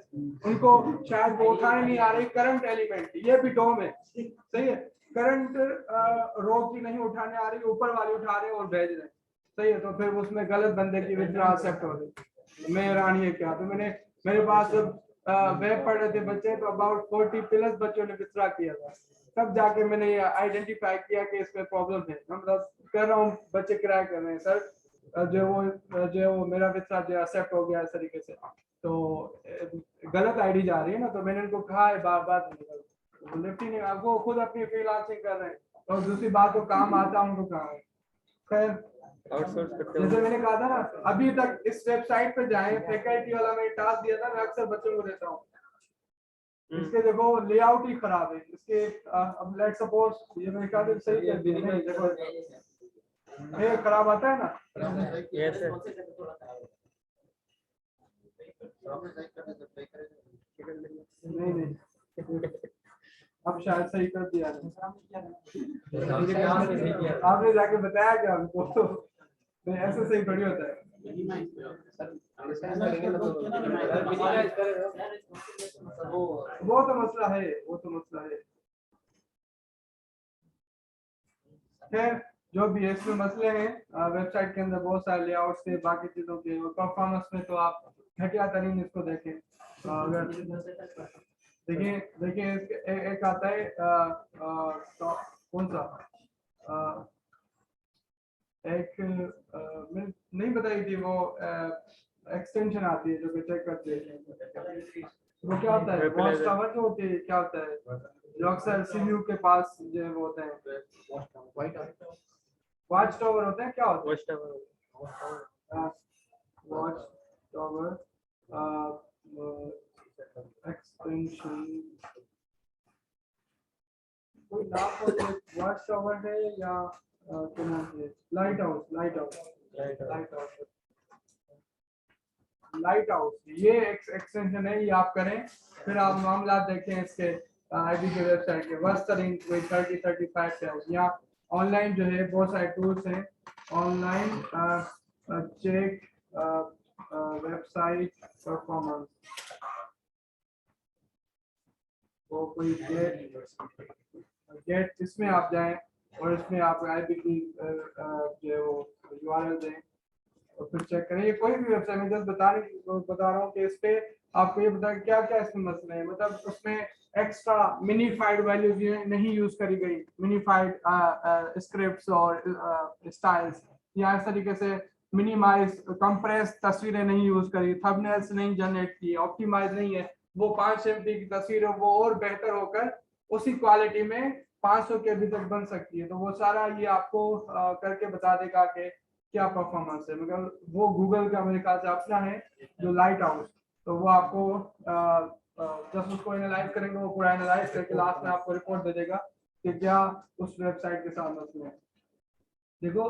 उनको शायद वो उठाने नहीं आ रही करंट एलिमेंट की, ये भी डोम है, सही है, करंट रो की नहीं उठाने आ रही, ऊपर वाली उठा रहे और भेज रहे, सही है, तो फिर उसमें गलत बंदे की विड्रॉ एक्सेप्ट हो रही। मैं हैरान ये क्या, तो मेरे पास जब वेब पढ़ रहे थे बच्चे, तो अबाउट 40 प्लस बच्चों ने विड्रॉ किया था, तब जाके मैंने ये आइडेंटिफाई किया कि इसमें प्रॉब्लम है। मैं मतलब कर रहा हूँ, बच्चे किराया कर रहे हैं सर, जो वो मेरा विड्रॉ जो एक्सेप्ट हो गया इस तरीके से, तो गलत आईडी जा रही है ना, तो मैंने इनको कहा है बार बार, लिफ्ट ही नहीं, आपको खुद अपनी फ्रीलांसिंग कर रहे हैं, और दूसरी बात तो काम आता उनको कहाँ है। खैर आउटसोर्स करते जैसे हो। मैंने कहा था ना, अभी तक इस वेबसाइट पे जाएं, फैकल्टी वाला मैंने टास्क दिया था, मैं अक्सर बच्चों को देता हूँ, इसके देखो लेआउट ही खराब है इसके। अब लेट सपोज ये मैंने कहा था सही कर दिया, नहीं देखो ये खराब आता है ना, यस नहीं नहीं अब शायद सही कर दिया आपने जाके बताया क्या हमको, तो ऐसे सही थोड़ी होता है। वो तो मसला है, वो तो मसला है। खैर जो भी है, इसमें मसले हैं वेबसाइट के अंदर बहुत सारे लेआउट से, बाकी चीजों के परफॉर्मेंस में तो आप घटिया तरीन इसको देखें। अगर देखिए देखिए एक आता है तो कौन सा एक मैं नहीं बताई थी, वो एक्सटेंशन आती है जो कि चेक करते हैं, वो क्या होता है, वॉच टावर जो होती है, क्या होता है जो अक्सर सीयू के पास जो वो होते हैं, वॉच टावर होते हैं, क्या होता है वॉच टावर एक्सटेंशन, कोई नाम वॉच टावर है या क्या नाम है, light house, light house, light house, ये एक्सटेंशन है, ये आप करें, फिर आप मामला देखें इसके आईडी की वेबसाइट के वर्स्तरीन कोई 30-35 है। यहाँ ऑनलाइन जो है बहुत सारे टूल्स हैं, ऑनलाइन चेक वेबसाइट परफॉर्मेंस, वो कोई गेट इसमें आप जाएं और इसमें आप आईडी की जो है वो यूआरएल दें और फिर चेक करें। ये कोई भी वेबसाइट में जस्ट बता रहा हूँ कि इस पे आपको ये बता क्या क्या इसमें मसले हैं, मतलब उसमें एक्स्ट्रा मिनीफाइड वैल्यूज नहीं यूज करी गई, मिनीफाइड स्क्रिप्ट्स और स्टाइल्स, या इस तरीके से मिनिमाइज कंप्रेस तस्वीरें नहीं यूज करी, थंबनेल्स नहीं जनरेट की, ऑप्टिमाइज नहीं है, वो 5 MB की तस्वीर है वो और बेहतर होकर उसी क्वालिटी में 500 के अभी तक बन सकती है, तो वो सारा ये आपको करके बता देगा कि क्या परफॉर्मेंस है। मगर वो गूगल का मेरे ख्याल से अपना है जो लाइट हाउस, तो वो आपको जब उसको एनालाइज करेंगे, वो पूरा एनालाइज करके लास्ट में आपको रिपोर्ट दे देगा कि क्या उस वेबसाइट के साथ मसले हैं। देखो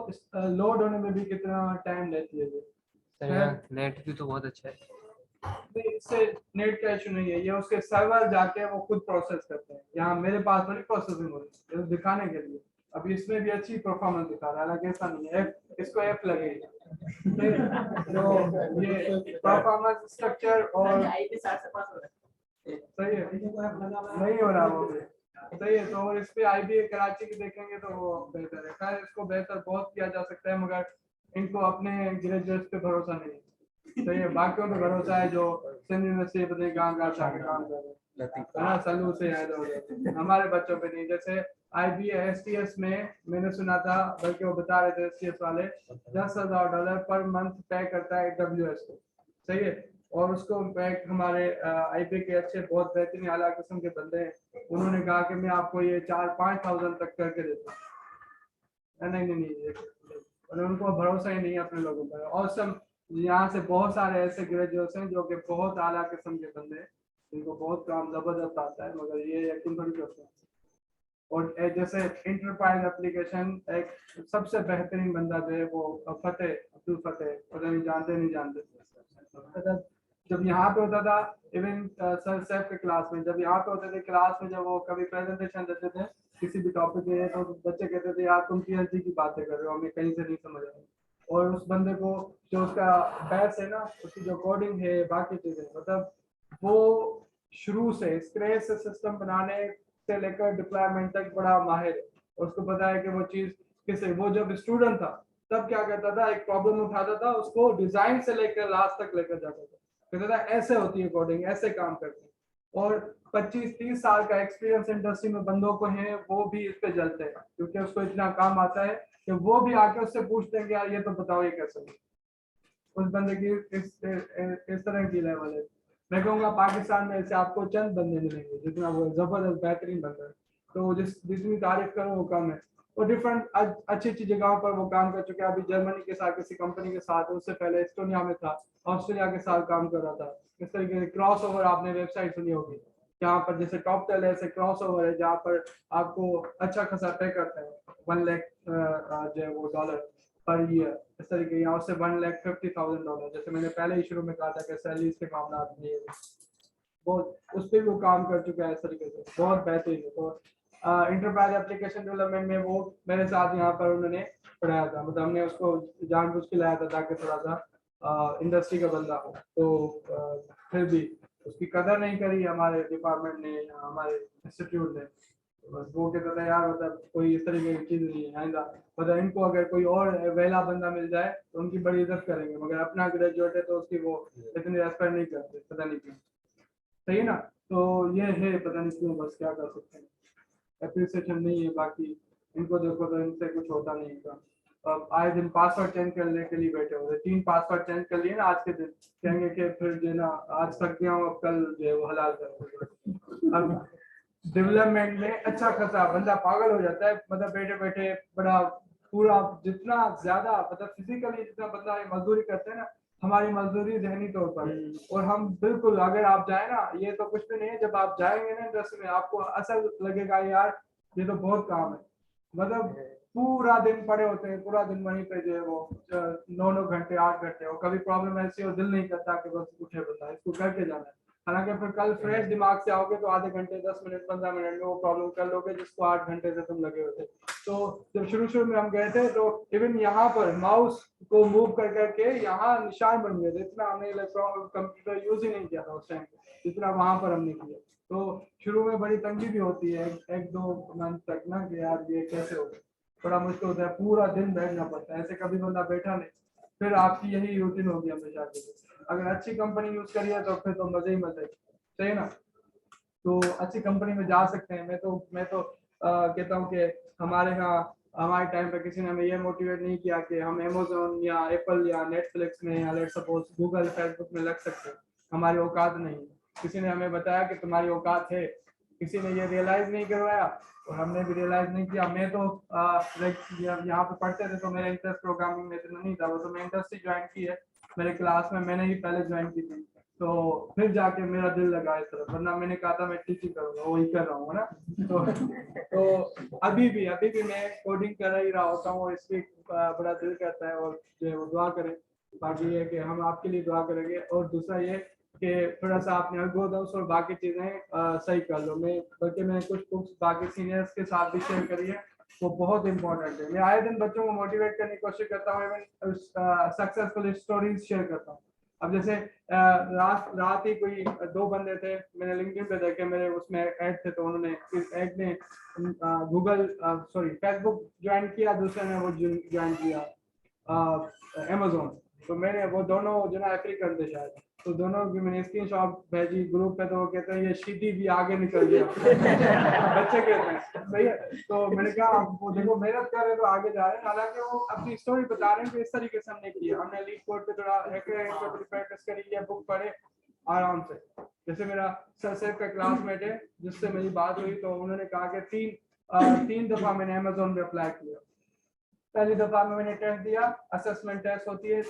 लोड होने में भी कितना टाइम लेती है ये, नेट भी तो बहुत अच्छा है, इससे नेट का इशू नहीं है, ये उसके सर्वर जाके वो खुद प्रोसेस करते हैं, यहाँ मेरे पास थोड़ी प्रोसेसिंग हो रही है दिखाने के लिए। अभी इसमें भी अच्छी परफॉर्मेंस दिखा रहा है, हालांकि ऐसा नहीं है, इसको एफ लगेगी तो ये परफॉर्मेंस स्ट्रक्चर और सही है, नहीं हो रहा वो भी सही है। तो इस पे IBA कराची की देखेंगे तो वो बेहतर है। खैर इसको बेहतर बहुत किया जा सकता है, मगर इनको अपने ग्रेजुएट्स पे भरोसा नहीं है। सही है, बाकियों पे भरोसा है जो सिंध यूनिवर्सिटी पता नहीं कहाँ जाके काम कर रहे हैं, है ना, सलू से आए थे। हमारे बच्चों पे नहीं। जैसे IBA STS में मैंने सुना था, बल्कि वो बता रहे थे STS वाले $10,000 पर मंथ पे करता है AWS को। सही है। और उसको इम्पैक्ट हमारे IBA के अच्छे बहुत बेहतरीन आला किस्म के बंदे हैं, उन्होंने कहा कि मैं आपको ये 4-5 तक करके देता हूँ। नहीं नहीं नहीं, और उनको भरोसा ही नहीं है अपने लोगों पर। और सब यहाँ से बहुत सारे ऐसे ग्रेजुएट्स हैं जो कि बहुत आला किस्म के बंदे हैं, जिनको बहुत काम जबरदस्त आता है, मगर ये यकीन थोड़ी करते हैं। और जैसे इंटरप्राइज एप्लीकेशन एक सबसे बेहतरीन बंदा जो है वो फतेह, अब्दुल फतेह, पता नहीं जानते नहीं जानते। जब यहाँ पे होता था, इवन सर सैफ के क्लास में, जब यहाँ पे होते थे क्लास में, जब वो कभी प्रेजेंटेशन देते थे किसी भी टॉपिक पे, तो बच्चे कहते थे यार तुम PhD की बातें कर रहे हो, हमें कहीं से नहीं समझ आ रही। और उस बंदे को जो उसका बैस है ना, उसकी जो कोडिंग है, बाकी चीजें, मतलब वो शुरू से स्क्रैच से सिस्टम बनाने से लेकर डिप्लॉयमेंट तक बड़ा माहिर है। और उसको पता है कि वो चीज किसे, वो जब स्टूडेंट था तब क्या करता था, एक प्रॉब्लम उठाता था, उसको डिजाइन से लेकर लास्ट तक लेकर जाता था, कहता था ऐसे होती है कोडिंग, ऐसे काम करते हैं। और 25-30 साल का एक्सपीरियंस इंडस्ट्री में बंदों को है, वो भी इस पे जलते हैं, क्योंकि उसको इतना काम आता है कि वो भी आके उससे पूछते हैं कि यार ये तो बताओ ये कैसे होगा। उस बंदे की इस तरह की लेवल है। मैं कहूँगा पाकिस्तान में ऐसे आपको चंद बंदे मिलेंगे जितना वो जबरदस्त बेहतरीन बंदा है। तो जितनी तारीफ करो वो कम है। और डिफरेंट अच्छी अच्छी जगहों पर वो काम कर चुके हैं। अभी जर्मनी के साथ किसी कंपनी के साथ, उससे पहले एस्टोनिया में था, ऑस्ट्रेलिया के साथ काम कर रहा था। इस तरीके से क्रॉस ओवर आपने वेबसाइट सुनी होगी, जहाँ पर जैसे टॉपटेल है, ऐसे क्रॉस ओवर है जहाँ पर आपको अच्छा खासा पे करते हैं, 1 लाख जो है वो डॉलर पर ईयर। इस तरीके यहाँ से $1,50,000, जैसे मैंने पहले ही शुरू में कहा था कि सैलरीज के मामला नहीं है, बहुत उस पर भी वो काम कर चुका है। इस तरीके से बहुत बेहतरीन है। तो इंटरप्राइज एप्लीकेशन डेवलपमेंट में वो मेरे साथ यहाँ पर उन्होंने पढ़ाया था, मतलब हमने उसको जानबूझ के लाया था ताकि थोड़ा सा इंडस्ट्री का बंदा हो। तो फिर भी उसकी कदर नहीं करी हमारे डिपार्टमेंट ने, हमारे इंस्टीट्यूट ने। बस वो कहता था यार मतलब कोई इस तरीके की चीज नहीं है आइंदा, मतलब इनको अगर कोई और वेला बंदा मिल जाए तो उनकी बड़ी इज्जत करेंगे, मगर अपना ग्रेजुएट है तो उसकी वो इतनी रेस्पेक्ट नहीं करते, पता नहीं क्यों। सही है ना। तो ये है, पता नहीं क्यों, बस क्या कर सकते हैं, एप्रिसिएशन नहीं है। बाकी इनको देखो तो इनसे कुछ होता नहीं इनका। अब आए दिन पासवर्ड चेंज करने के लिए बैठे हुए, 3 पासवर्ड चेंज कर लिए ना आज के दिन, कहेंगे कि फिर जो है ना आज थक गया हूँ, अब कल जो है वो हलाल कर। अब डेवलपमेंट में अच्छा खासा बंदा पागल हो जाता है, मतलब बैठे बैठे बड़ा पूरा जितना ज्यादा, मतलब फिजिकली जितना बंदा मजदूरी करते हैं ना, हमारी मजदूरी जहनी तौर पर है। और हम बिल्कुल, अगर आप जाए ना, ये तो कुछ भी नहीं है, जब आप जाएंगे ना इंडस्ट्री में आपको असल लगेगा यार ये तो बहुत काम है। मतलब पूरा दिन पड़े होते हैं, पूरा दिन वहीं पे जो है वो 9-9 घंटे 8 घंटे, और कभी प्रॉब्लम ऐसी हो दिल नहीं करता कि बस उठे बंदा इसको करके जाना है। हालांकि फिर कल फ्रेश दिमाग से आओगे तो आधे घंटे 10 मिनट 15 मिनट में वो प्रॉब्लम कर लोगे जिसको 8 घंटे से तुम लगे हुए थे। तो जब शुरू शुरू में हम गए थे तो इवन यहाँ पर माउस को मूव कर करके यहाँ निशान बन गए थे, इतना हमने इलेक्ट्रॉनिक कंप्यूटर यूज ही नहीं किया था उस टाइम, जितना वहां पर हमने किया। तो शुरू में बड़ी तंगी भी होती है 1-2 मंथ तक ना, कि यार ये कैसे होगा, बड़ा मुश्किल होता है, पूरा दिन बैठना पड़ता है, ऐसे कभी बंदा बैठा नहीं। फिर आपकी यही रूटीन होगी हमेशा के लिए। अगर अच्छी कंपनी यूज करिए तो फिर तो मजे ही मजे, सही है ना। तो अच्छी कंपनी में जा सकते हैं। मैं तो कहता हूँ कि हमारे यहाँ हमारे टाइम पे किसी ने हमें ये मोटिवेट नहीं किया कि हम अमेजोन या एप्पल या नेटफ्लिक्स में या लेट्स सपोज गूगल फेसबुक में लग सकते हैं, हमारी औकात नहीं है। किसी ने हमें बताया कि तुम्हारी औकात है, किसी ने ये रियलाइज नहीं करवाया और हमने भी रियलाइज नहीं किया। मैं तो यहाँ पे पढ़ते थे तो मेरा इंटरेस्ट प्रोग्रामिंग में इतना नहीं था, वो तो मैं इंडस्ट्री ज्वाइन की है, मेरे क्लास में मैंने ही पहले ज्वाइन की थी, तो फिर जाके मेरा दिल लगा इस तरफ, वरना मैंने कहा था मैं टीचिंग करूंगा, वही कर रहा हूँ ना। तो अभी भी मैं कोडिंग कर ही रहा होता हूँ, इसलिए बड़ा दिल करता है, और जो है वो दुआ करें। बाकी ये कि हम आपके लिए दुआ करेंगे। और दूसरा ये कि थोड़ा सा आपने एल्गोरिथम्स और बाकी चीजें सही कर लो। बल्कि मैंने कुछ बुक्स बाकी सीनियर्स के साथ भी शेयर करी है, वो बहुत इंपॉर्टेंट है। मैं आए दिन बच्चों को मोटिवेट करने की कोशिश करता हूँ, इवन सक्सेसफुल स्टोरीज शेयर करता हूँ। अब जैसे रात ही कोई 2 बंदे थे, मैंने लिंक्डइन पे देखे, मेरे उसमें ऐड थे, तो उन्होंने इस ऐड ने फेसबुक ज्वाइन किया, दूसरे ने वो ज्वाइन किया अमेजोन। तो मैंने वो दोनों जो ना अफ्रीकन थे शायद, तो दोनों की मैंने स्क्रीनशॉट भेजी ग्रुप पे, तो वो कहते हैं ये शीटी भी आगे निकल गया बच्चे कहते हैं, सही है। तो मैंने कहा वो देखो मेहनत कर रहे तो आगे जा रहे हैं, हालांकि वो अपनी स्टोरी बता रहे हैं कि इस तरीके से हमने किया, हमने लीड कोड पे थोड़ा प्रैक्टिस करी है, बुक पढ़े आराम से। जैसे मेरा सर का क्लासमेट है जिससे मेरी बात हुई, तो उन्होंने कहा कि तीन दफा मैंने अमेजोन पे अप्लाई किया। पहली दफा में मैंने टेस्ट दिया, असेसमेंट टेस्ट होती है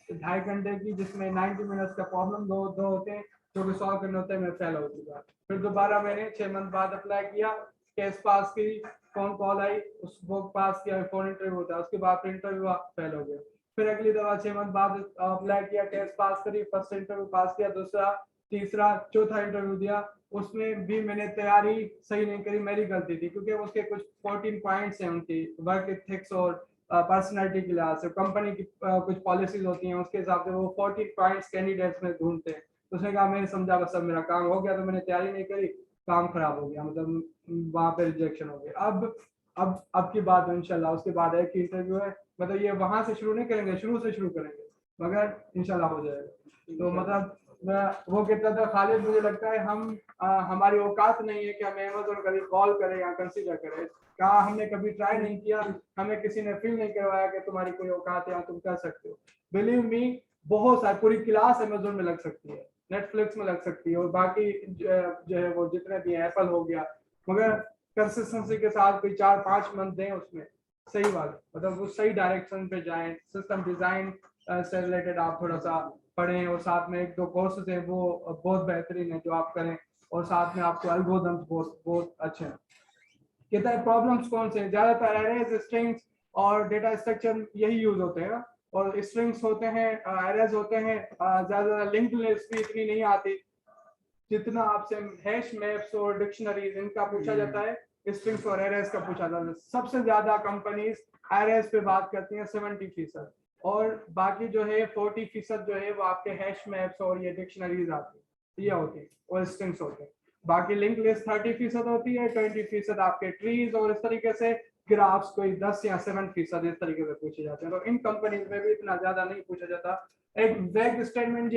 2.5 घंटे की, जिसमें 90 मिनट्स का प्रॉब्लम दो होते हैं जो कि सॉल्व करने होते हैं, मैं फेल हो चुका। फिर दोबारा मैंने 6 मंथ बाद अप्लाई किया, केस पास की, फोन कॉल आई, उस बुक पास किया, फोन इंटरव्यू होता है, उसके बाद फिर इंटरव्यू हुआ, फेल हो गया। फिर अगली दफा 6 मंथ बाद अप्लाई किया, टेस्ट पास करी, फर्स्ट इंटरव्यू पास किया, दूसरा, तीसरा, चौथा इंटरव्यू दिया, उसमें भी मैंने तैयारी सही नहीं करी, मेरी गलती थी, क्योंकि उसके कुछ 14 पॉइंट्स हैं उनकी वर्क एथिक्स और पर्सनालिटी के लिहाज से, कंपनी की कुछ पॉलिसीज होती हैं, उसके हिसाब से वो 14 पॉइंट्स कैंडिडेट्स में ढूंढते हैं। तो उसने कहा, मैंने समझा बस अब मेरा काम हो गया, तो मैंने तैयारी नहीं करी, काम खराब हो गया, मतलब वहां पे रिजेक्शन हो गया। अब की बात है इंशाल्लाह, उसके बाद एक इंटरव्यू है, मतलब ये वहां से शुरू नहीं करेंगे, शुरू से शुरू करेंगे, मगर इंशाल्लाह हो जाएगा। तो मतलब वो कहता था, खालिद मुझे लगता है हमारी औकात नहीं है कि हम अमेज़न कभी कॉल करें या कंसीडर करें, कहा हमने कभी ट्राई नहीं किया, हमें किसी ने फील नहीं करवाया कि तुम्हारी कोई औकात है या तुम कर सकते हो। बिलीव मी, बहुत सारी पूरी क्लास अमेज़न में लग सकती है, नेटफ्लिक्स में लग सकती है, और बाकी जो है वो जितने भी एप्पल हो गया, मगर कंसिस्टेंसी के साथ कोई 4-5 मंथ दें उसमें, सही बात, मतलब वो सही डायरेक्शन पे जाएं, सिस्टम डिजाइन से रिलेटेड आप थोड़ा सा पढ़ें, और साथ में 1-2 कोर्सेज हैं वो बहुत बेहतरीन है जो आप करें, और साथ में आपको एल्गोरिथम्स बहुत बहुत अच्छे हैं। कहता है प्रॉब्लम्स कौन से हैं, ज्यादातर एरेज, स्ट्रिंग्स और डेटा स्ट्रक्चर यही यूज होते हैं, और स्ट्रिंग्स होते हैं, एरेज होते हैं, ज्यादा लिंक्ड लिस्ट भी इतनी नहीं आती जितना आपसे हैश मैप्स और डिक्शनरीज इनका पूछा जाता है, स्ट्रिंग्स और एरेज का पूछा जाता है। सबसे ज्यादा कंपनीज एरेज पे बात करती हैं 70%, और बाकी जो है 40% जो है वो आपके हैश मैप्स और ये डिक्शनरीज आती है, ये होती है, और स्ट्रिंग्स होते हैं। बाकी लिंक लिस्ट 30% होती है, 20% आपके ट्रीज, और इस तरीके से ग्राफ्स कोई 10 या 7% इस तरीके से पूछे जाते हैं। तो इन कंपनीज में भी इतना ज्यादा नहीं पूछा जाता, एक वैग स्टेटमेंट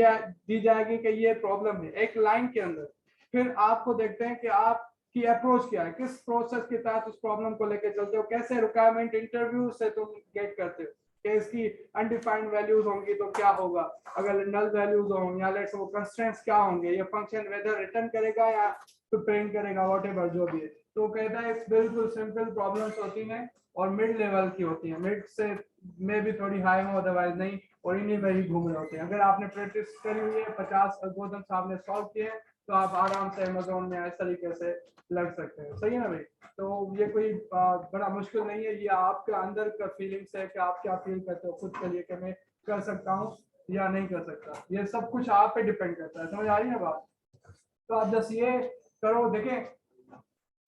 दी जाएगी कि ये प्रॉब्लम है एक लाइन के अंदर, फिर आपको देखते हैं कि आपकी अप्रोच क्या है, किस प्रोसेस के तहत उस प्रॉब्लम को लेकर चलते हो, कैसे रिक्वायरमेंट इंटरव्यू से तुम गेट करते हो, कि इसकी अनडिफाइंड वैल्यूज होंगी तो क्या होगा, अगर नल वैल्यूज होंगे या लेट्स वो कंस्ट्रेंट्स क्या होंगे, ये फंक्शन वेदर रिटर्न करेगा या तो प्रिंट करेगा, व्हाटएवर जो भी है। तो कहता है बिल्कुल सिंपल प्रॉब्लम्स होती हैं और मिड लेवल की होती हैं, मिड से में भी थोड़ी हाई हो, अदरवाइज नहीं, और इन्हीं में ही घूम रहे होते हैं। अगर आपने प्रैक्टिस करी हुई है, 50 एल्गोरिथम्स आपने सॉल्व किए हैं, तो आप आराम से अमेज़न में इस तरीके से लग सकते हैं, सही है ना भाई। तो ये कोई बड़ा मुश्किल नहीं है, ये आपके अंदर का फीलिंग्स है कि आप क्या फील करते हो खुद के लिए कि मैं कर सकता हूँ या नहीं कर सकता, ये सब कुछ आप पे डिपेंड करता है, समझ आ रही है बात। तो आप बस ये करो, देखें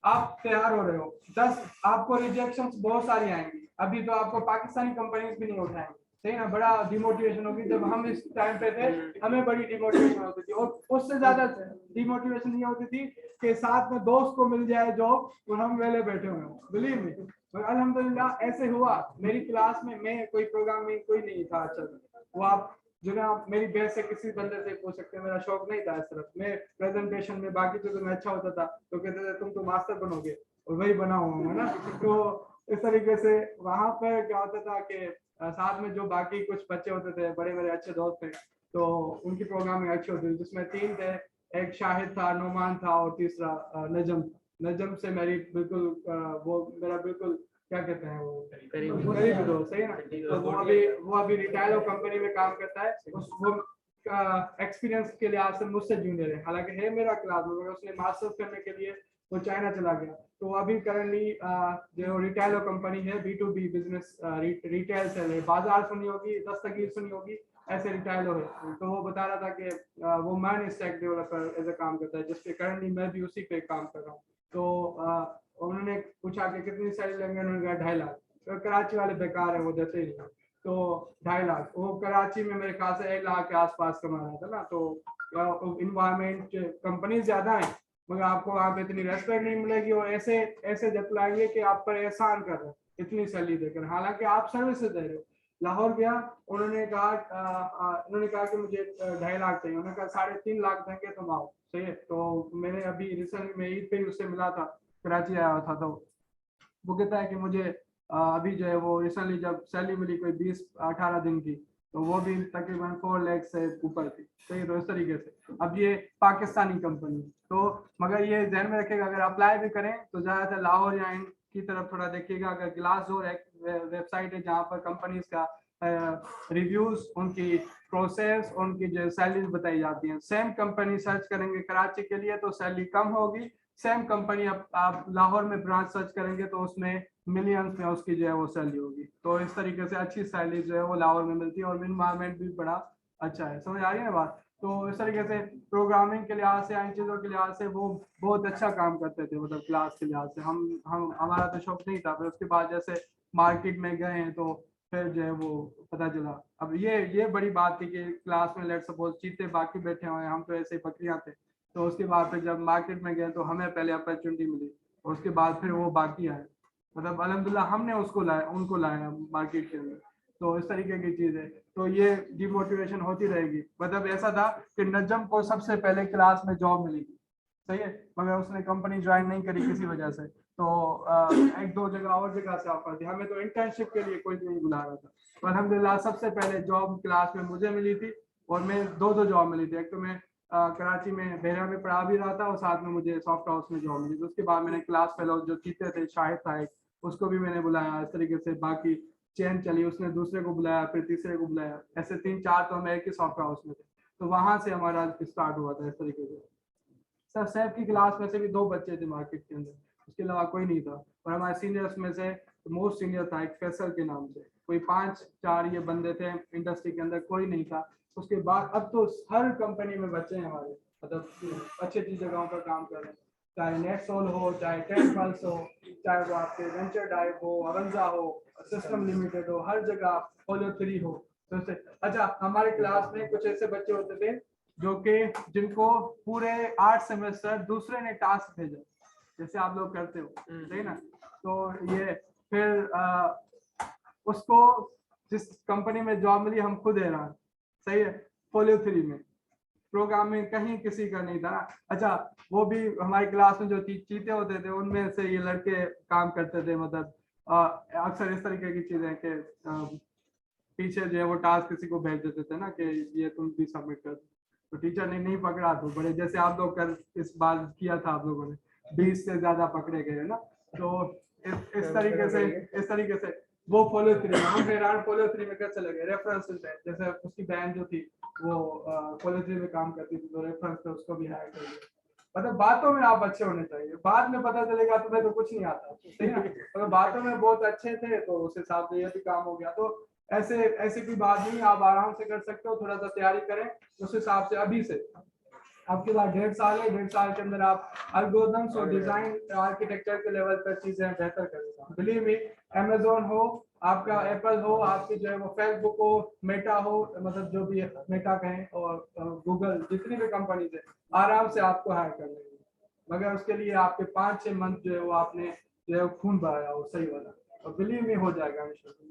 आप तैयार हो रहे हो, 10 आपको रिजेक्शंस बहुत सारी आएंगी, अभी तो आपको पाकिस्तानी कंपनीज भी नहीं उठाएंगी, सही ना, बड़ा डिमोटिवेशन होगी। जब हम इस टाइम पे थे हमें बड़ी डिमोटिवेशन होती थी, और उससे ज्यादा डिमोटिवेशन ये होती थी कि साथ में दोस्त को मिल जाए जॉब और हम वेले बैठे हुए हों, बिलीव मी। अल्हम्दुलिल्लाह ऐसे हुआ, मेरी क्लास में मैं कोई प्रोग्रामिंग कोई नहीं था अच्छा, वो आप जो ना आप मेरी बेस से किसी बंदे से पूछ सकते हैं, मेरा शौक नहीं था इस तरफ, मैं प्रेजेंटेशन में बाकी चीजों में अच्छा होता था, तो कहते थे तुम तो मास्टर बनोगे, और वही बना हुआ हूँ ना। तो इस तरीके से वहां पर क्या होता था कि साथ में जो बाकी कुछ बच्चे होते थे, बड़े मेरे अच्छे दोस्त थे, तो उनकी प्रोग्रामिंग अच्छी होती थी, जिसमें 3 थे, एक शाहिद था, नोमान था, और तीसरा नजम। नजम से मेरी बिल्कुल वो मेरा बिल्कुल क्या कहते हैं वो करीबी दोस्त, सही है ना। तो वो अभी रिटायलो कंपनी में काम करता है, वो एक्सपीरियंस के लिहाज से मुझसे जूनियर है, हालांकि है मेरा क्लास में, मगर उसने मास्टर्स करने के लिए वो चाइना चला गया। तो अभी करंटली जो रिटेल कंपनी है, B2B बिजनेस, रिटेल सेल है, बाजार सुनी होगी, दस्तगीर सुनी होगी, ऐसे रिटेल है। तो वो बता रहा था कि वो मैन स्टैक डेवलपर एज ए काम करता है, जिसपे करंटली मैं भी उसी पे काम कर रहा हूँ। तो उन्होंने पूछा कि कितनी सैलरी लेंगे, उन्होंने कहा 2.5 लाख। तो कराची वाले बेकार है, वो देते ही नहीं। तो 2.5 लाख, वो कराची में मेरे ख्याल से 1 लाख के आसपास कमा रहा था ना। तो इन्वायरमेंट कंपनी ज्यादा है, मगर आपको वहाँ पे इतनी रेस्पेक्ट नहीं मिलेगी, और ऐसे ऐसे जतलाएंगे कि आप पर एहसान कर रहे हैं इतनी सैलरी देकर, हालांकि आप सर्विस दे रहे हो। लाहौर गया, उन्होंने कहा कि मुझे 2.5 लाख चाहिए, उन्होंने कहा 3.5 लाख देंगे तुम आओ। सही है। तो मैंने अभी रिसेंटली में ईद पे ही उससे मिला था, कराची आया हुआ था, तो वो कहता है कि मुझे अभी जो है वो रिसेंटली जब सैलरी मिली कोई 20-18 दिन की, तो वो भी तकरीबन 4 लाख से ऊपर थी। सही है। तो इस तरीके से अब ये पाकिस्तानी कंपनी, तो मगर ये ध्यान में रखेगा अगर अप्लाई भी करें तो ज्यादातर लाहौर या की तरफ थोड़ा देखिएगा। अगर ग्लासडोर एक वेबसाइट है जहाँ पर कंपनीज का रिव्यूज, उनकी प्रोसेस, उनकी जो सैलरी बताई जाती है। सेम कंपनी सर्च करेंगे कराची के लिए तो सैलरी कम होगी, सेम कंपनी आप लाहौर में ब्रांच सर्च करेंगे तो उसमें मिलियंस में उसकी जो है वो सैलरी होगी। तो इस तरीके से अच्छी सैलरी जो है वो लाहौर में मिलती है, और इन्वायरमेंट भी बड़ा अच्छा है। समझ आ रही है ना बात। तो इस तरीके से प्रोग्रामिंग के लिहाज से, इन चीज़ों के लिहाज से वो बहुत अच्छा काम करते थे, मतलब क्लास के लिहाज से। हम हमारा तो शौक नहीं था, फिर उसके बाद जैसे मार्केट में गए हैं तो फिर जो है वो पता चला। अब ये बड़ी बात थी कि क्लास में लेट सपोज चीते बाकी बैठे हुए हैं, हम तो ऐसे ही बकरियां थे। तो उसके बाद फिर जब मार्केट में गए तो हमें पहले अपॉर्चुनिटी मिली, और उसके बाद फिर वो बाकी आए, मतलब अल्हम्दुलिल्लाह हमने उनको लाया मार्केट के अंदर। तो इस तरीके की चीज है। तो ये डिमोटिवेशन होती रहेगी। मतलब ऐसा था कि नजम को सबसे पहले क्लास में जॉब मिली थी, सही है, मगर उसने कंपनी ज्वाइन नहीं करी किसी वजह से। तो एक दो जगह और जगह से ऑफर थी, हमें तो इंटर्नशिप के लिए कोई नहीं बुला रहा था। तो अल्हम्दुलिल्लाह सबसे पहले जॉब क्लास में मुझे मिली थी, और मैं दो जॉब मिली थी। एक तो मैं कराची में बहरा में पढ़ा भी रहा था, और साथ में मुझे सॉफ्ट हाउस में जॉब मिली थी। उसके बाद मैंने क्लास फेलो जो चीते थे, शाहिद था एक, उसको भी मैंने बुलाया। इस तरीके से बाकी चेन चली, उसने दूसरे को बुलाया, फिर तीसरे को बुलाया, ऐसे 3-4 तो हम एक ही सॉफ्ट हाउस में थे। तो वहां से हमारा स्टार्ट हुआ था इस तरीके से। सर सैफ की क्लास में से भी 2 बच्चे थे मार्केट के अंदर, उसके अलावा कोई नहीं था। और हमारे सीनियर्स में से मोस्ट सीनियर था एक फैसल के नाम से, कोई 5-4 ये बंदे थे इंडस्ट्री के अंदर, कोई नहीं था। उसके बाद अब तो हर कंपनी में बच्चे हैं हमारे, मतलब अच्छी अच्छी जगहों पर काम कर रहे हैं, चाहे नेटसोल हो, चाहे टेक्पल्स हो, चाहे वो आपके वेंचर डाइव हो, अवंजा हो, सिस्टम लिमिटेड हो, हर जगह फॉलो 3 हो। तो अच्छा, हमारे क्लास में कुछ ऐसे बच्चे होते थे जो कि जिनको पूरे 8 सेमेस्टर दूसरे ने टास्क भेजा, जैसे आप लोग करते हो, सही ना। तो ये फिर उसको जिस कंपनी में जॉब मिली हम खुद हैरान, सही है, फॉलो 3 में प्रोग्राम में कहीं किसी का नहीं था। अच्छा, वो भी हमारी क्लास में जो चीते होते थे उनमें से ये लड़के काम करते थे, मतलब अक्सर इस तरीके की चीजें कि पीछे जो है वो टास्क किसी को भेज देते थे ना कि ये तुम भी सबमिट कर, तो टीचर ने नहीं पकड़ा तो बड़े, जैसे आप लोग कर इस बार किया था आप लोगों ने, 20 से ज्यादा पकड़े गए ना। तो इस तरीके से वो फॉलो 3 में, हम हैरान फॉलो 3 में कैसे लगे। रेफरेंस जैसे उसकी बहन जो थी वो फॉलो 3 में काम करती थी, तो रेफरेंस पे उसको भी हायर कर दिया। मतलब बातों में आप अच्छे होने चाहिए, बाद में पता चलेगा तुम्हें तो कुछ नहीं आता, ठीक है। अगर बातों में बहुत अच्छे थे तो उस हिसाब से ये भी काम हो गया। तो ऐसे ऐसी कोई बात नहीं, आप आराम से कर सकते हो, थोड़ा सा तैयारी करें उस हिसाब से। अभी से आपके पास 1.5 साल है, 1.5 साल के अंदर आप एल्गोरिथम्स और डिजाइन आर्किटेक्चर के लेवल पर चीजें बेहतर करेगा। बिलीव मी, अमेजोन हो, आपका एप्पल हो, आपकी जो है वो फेसबुक हो, मेटा हो, मतलब जो भी मेटा कहें, और गूगल, जितनी भी कंपनी है आराम से आपको हायर कर लेंगे, मगर उसके लिए आपके 5-6 मंथ जो है वो आपने जो है खून बहाया हो सही वाला, और बिलीव में हो जाएगा।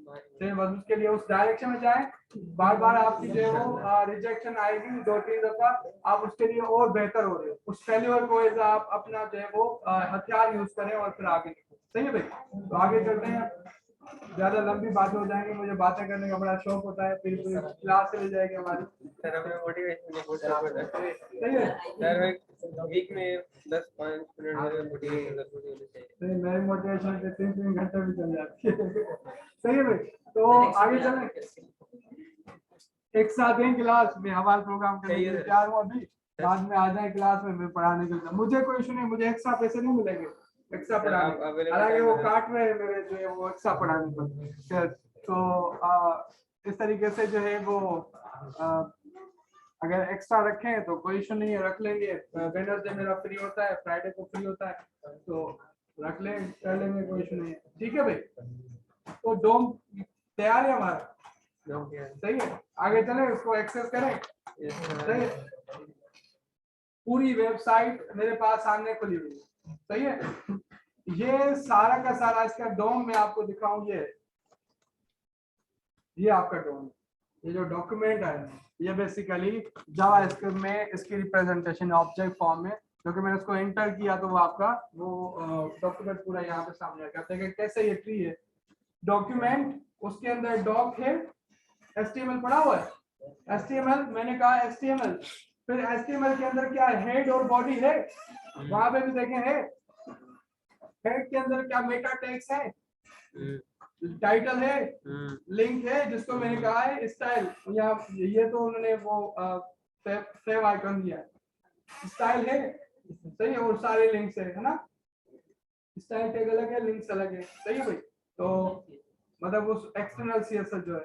बस उसके लिए उस डायरेक्शन में जाएं। बार बार आपकी जो है वो रिजेक्शन आएगी 2-3 दफा, आप उसके लिए और बेहतर हो रहे हो, उस फेल्योर को एज आप अपना जो है वो हथियार यूज करें और फिर आगे निकलें। सही है भाई, तो आगे चलते हैं। ज्यादा लंबी बातें हो जाएंगी, मुझे बातें करने का बड़ा शौक होता है, फिर क्लास चली जाएगी हमारी। सर हमें मोटिवेशन नहीं बहुत जरूरत है। सही है सर वीक में 10-5 मिनट मोटिवेशन जरूरी होनी चाहिए। मेरी मोटिवेशन के 3-3 घंटे भी चल जाती है। सही है भाई, तो आगे चलें। एक साथ एक क्लास में हमारा प्रोग्राम करने के लिए तैयार हूँ अभी, बाद में आ जाए क्लास में मैं पढ़ाने के लिए, मुझे कोई इशू नहीं, मुझे एक्स्ट्रा पैसे नहीं मिलेंगे एक्स्ट्रा पढ़ाने, हालांकि वो काट रहे हैं मेरे जो है वो एक्स्ट्रा पढ़ाने पर। तो इस तरीके से जो है वो अगर एक्स्ट्रा रखें तो कोई इशू नहीं है, रख लेंगे। वेडनेसडे मेरा फ्री होता है, फ्राइडे को फ्री होता है, तो रख लें, कर लेंगे, कोई इशू नहीं है। ठीक है भाई, तो डोम तैयार है हमारा। सही है, आगे चले इसको एक्सेस करें। सही है, पूरी वेबसाइट मेरे पास सामने खुली हुई है। सही है, ये सारा का सारा इसका डोम मैं आपको दिखाऊं, ये आपका डोम, ये जो डॉक्यूमेंट है ये बेसिकली जावास्क्रिप्ट में इसकी रिप्रेजेंटेशन ऑब्जेक्ट फॉर्म में, क्योंकि मैंने उसको एंटर किया तो वो आपका वो डॉक्यूमेंट पूरा यहाँ पे सामने आ जाता है। कैसे ये ट्री है डॉक्यूमेंट, उसके अंदर डॉक है, HTML पड़ा हुआ है, HTML मैंने कहा HTML, फिर HTML के अंदर क्या है, हेड और बॉडी है, वहां पे भी देखें है, हेड के अंदर क्या मेटा टैग्स है, टाइटल है, लिंक है, जिसको मैंने कहा है स्टाइल, यहाँ ये तो उन्होंने वो सेव आइकन दिया है, स्टाइल है। सही है, और सारे लिंक्स है ना, स्टाइल टैग अलग है, लिंक्स अलग है। सही है भाई, तो मतलब उस एक्सटर्नल CSS जो है,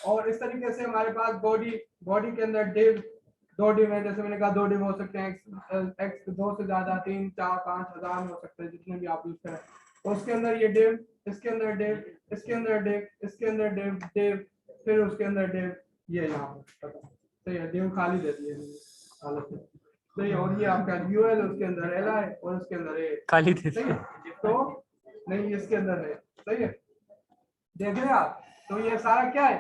और इस तरीके से हमारे पास बॉडी के अंदर डिव, दो डिव है, जैसे मैंने कहा 2 डिव हो सकते हैं, x 2 से ज्यादा 3 4 5 हजार हो सकते हैं, जितने भी आप यूज करें। तो उसके अंदर ये डिव, इसके अंदर डिव, इसके अंदर डिव, इसके अंदर डिव, फिर उसके अंदर डिव, ये यहाँ पर सही है, डिव खाली दे दिए हालत में। सही है, और ये आपका UL, उसके अंदर LI और उसके अंदर A खाली दे। सही है, तो नहीं इसके अंदर है। सही है, देख रहे हैं आप, तो ये सारा क्या है,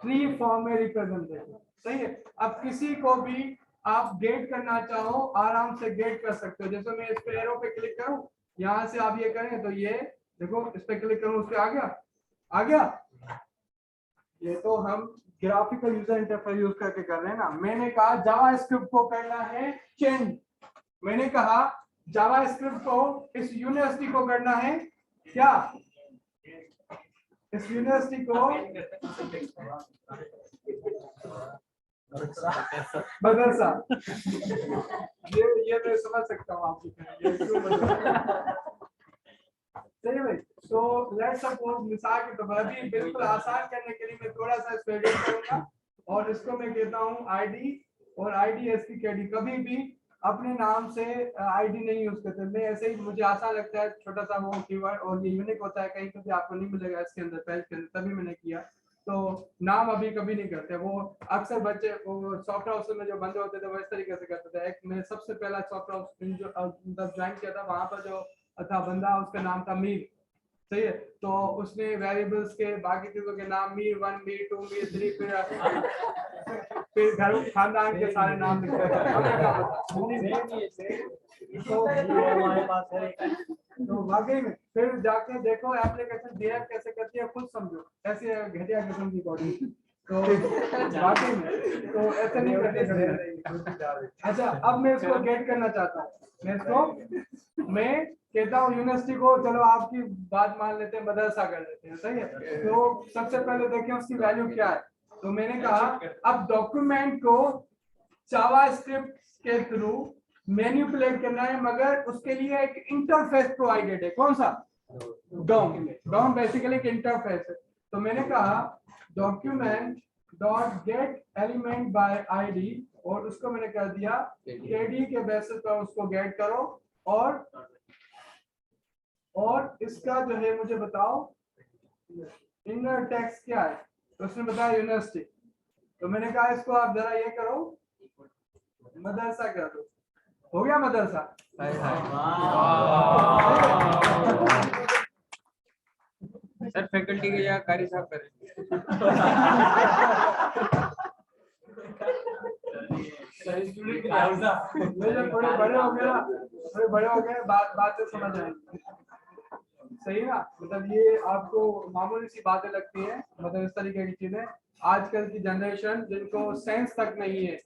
ट्री फॉर्म में रिप्रेजेंटेशन। सही है, अब किसी को भी आप गेट करना चाहो आराम से गेट कर सकते हो, जैसे मैं इस पे एरो पे क्लिक करूं, यहां से आप ये करें तो ये देखो, इस पे क्लिक करूं, उस पे आ गया। ये तो हम ग्राफिकल यूजर इंटरफेस यूज करके कर रहे हैं ना। मैंने कहा जावास्क्रिप्ट को करना है चेंज, मैंने कहा जावास्क्रिप्ट को इस यूनिवर्सिटी को करना है क्या, इस यूनिवर्सिटी को मदरसा, ये मैं समझ सकता हूँ आपकी ये क्यों सही भाई। तो लेट्स सपोज मिसाल के तौर पर अभी बिल्कुल आसान करने के लिए मैं थोड़ा सा इसको एडिट करूंगा, और इसको मैं कहता हूँ ID, और IDSPKD। कभी भी अपने नाम से ID नहीं यूज करते, मैं ऐसे ही मुझे आसान लगता है, छोटा सा वो कीवर्ड, और ये यूनिक होता है, कहीं कभी आपको नहीं मिलेगा इसके अंदर पेज के अंदर, तभी मैंने किया। तो नाम अभी कभी नहीं करते, वो अक्सर बच्चे वो सॉफ्ट हाउस में जो बंदे होते थे वो इस तरीके से करते थे। एक मैं सबसे पहला सॉफ्ट हाउस जो मतलब ज्वाइन किया था, वहां पर जो था बंदा, उसका नाम था मीर। सही है, तो उसने वेरिएबल्स के बाकी चीजों के नाम मीर 1 मीर 2 मीर 3 फिर घर खानदान के सारे नाम लिखे तो वाकई में फिर जाके देखो एप्लीकेशन बिहेव कैसे करती है, खुद समझो, ऐसे घटिया किस्म की बॉडी। तो वाकई में तो ऐसे नहीं करते। अच्छा, अब मैं इसको गेट करना चाहता हूँ, मैं कहता हूँ यूनिवर्सिटी को, चलो आपकी बात मान लेते हैं, मदरसा कर लेते हैं। सही है, तो सबसे पहले देखें उसकी वैल्यू क्या है। तो मैंने कहा अब डॉक्यूमेंट को जावास्क्रिप्ट के थ्रू मैनिपुलेट करना है, मगर उसके लिए एक इंटरफेस प्रोवाइडेड है। कौन सा, डॉम बेसिकली एक इंटरफेस है। तो मैंने कहा document dot get element bye ID, और उसको मैंने कर दिया KD के बेसिस पर उसको गेट करो, और इसका जो है मुझे बताओ इनर टेक्स्ट क्या है। तो उसने बताया यूनिवर्सिटी, तो मैंने कहा इसको आप जरा ये करो, मदरसा कर दो, हो गया मदरसा। सर फैकल्टी के यहाँ कार्य साहब करें। थोड़े बड़े हो गए बातें समझ आएंगी। सही ना, मतलब ये आपको मामूली सी बातें लगती हैं, मतलब इस तरीके की चीजें आजकल की जनरेशन जिनको सेंस तक नहीं है,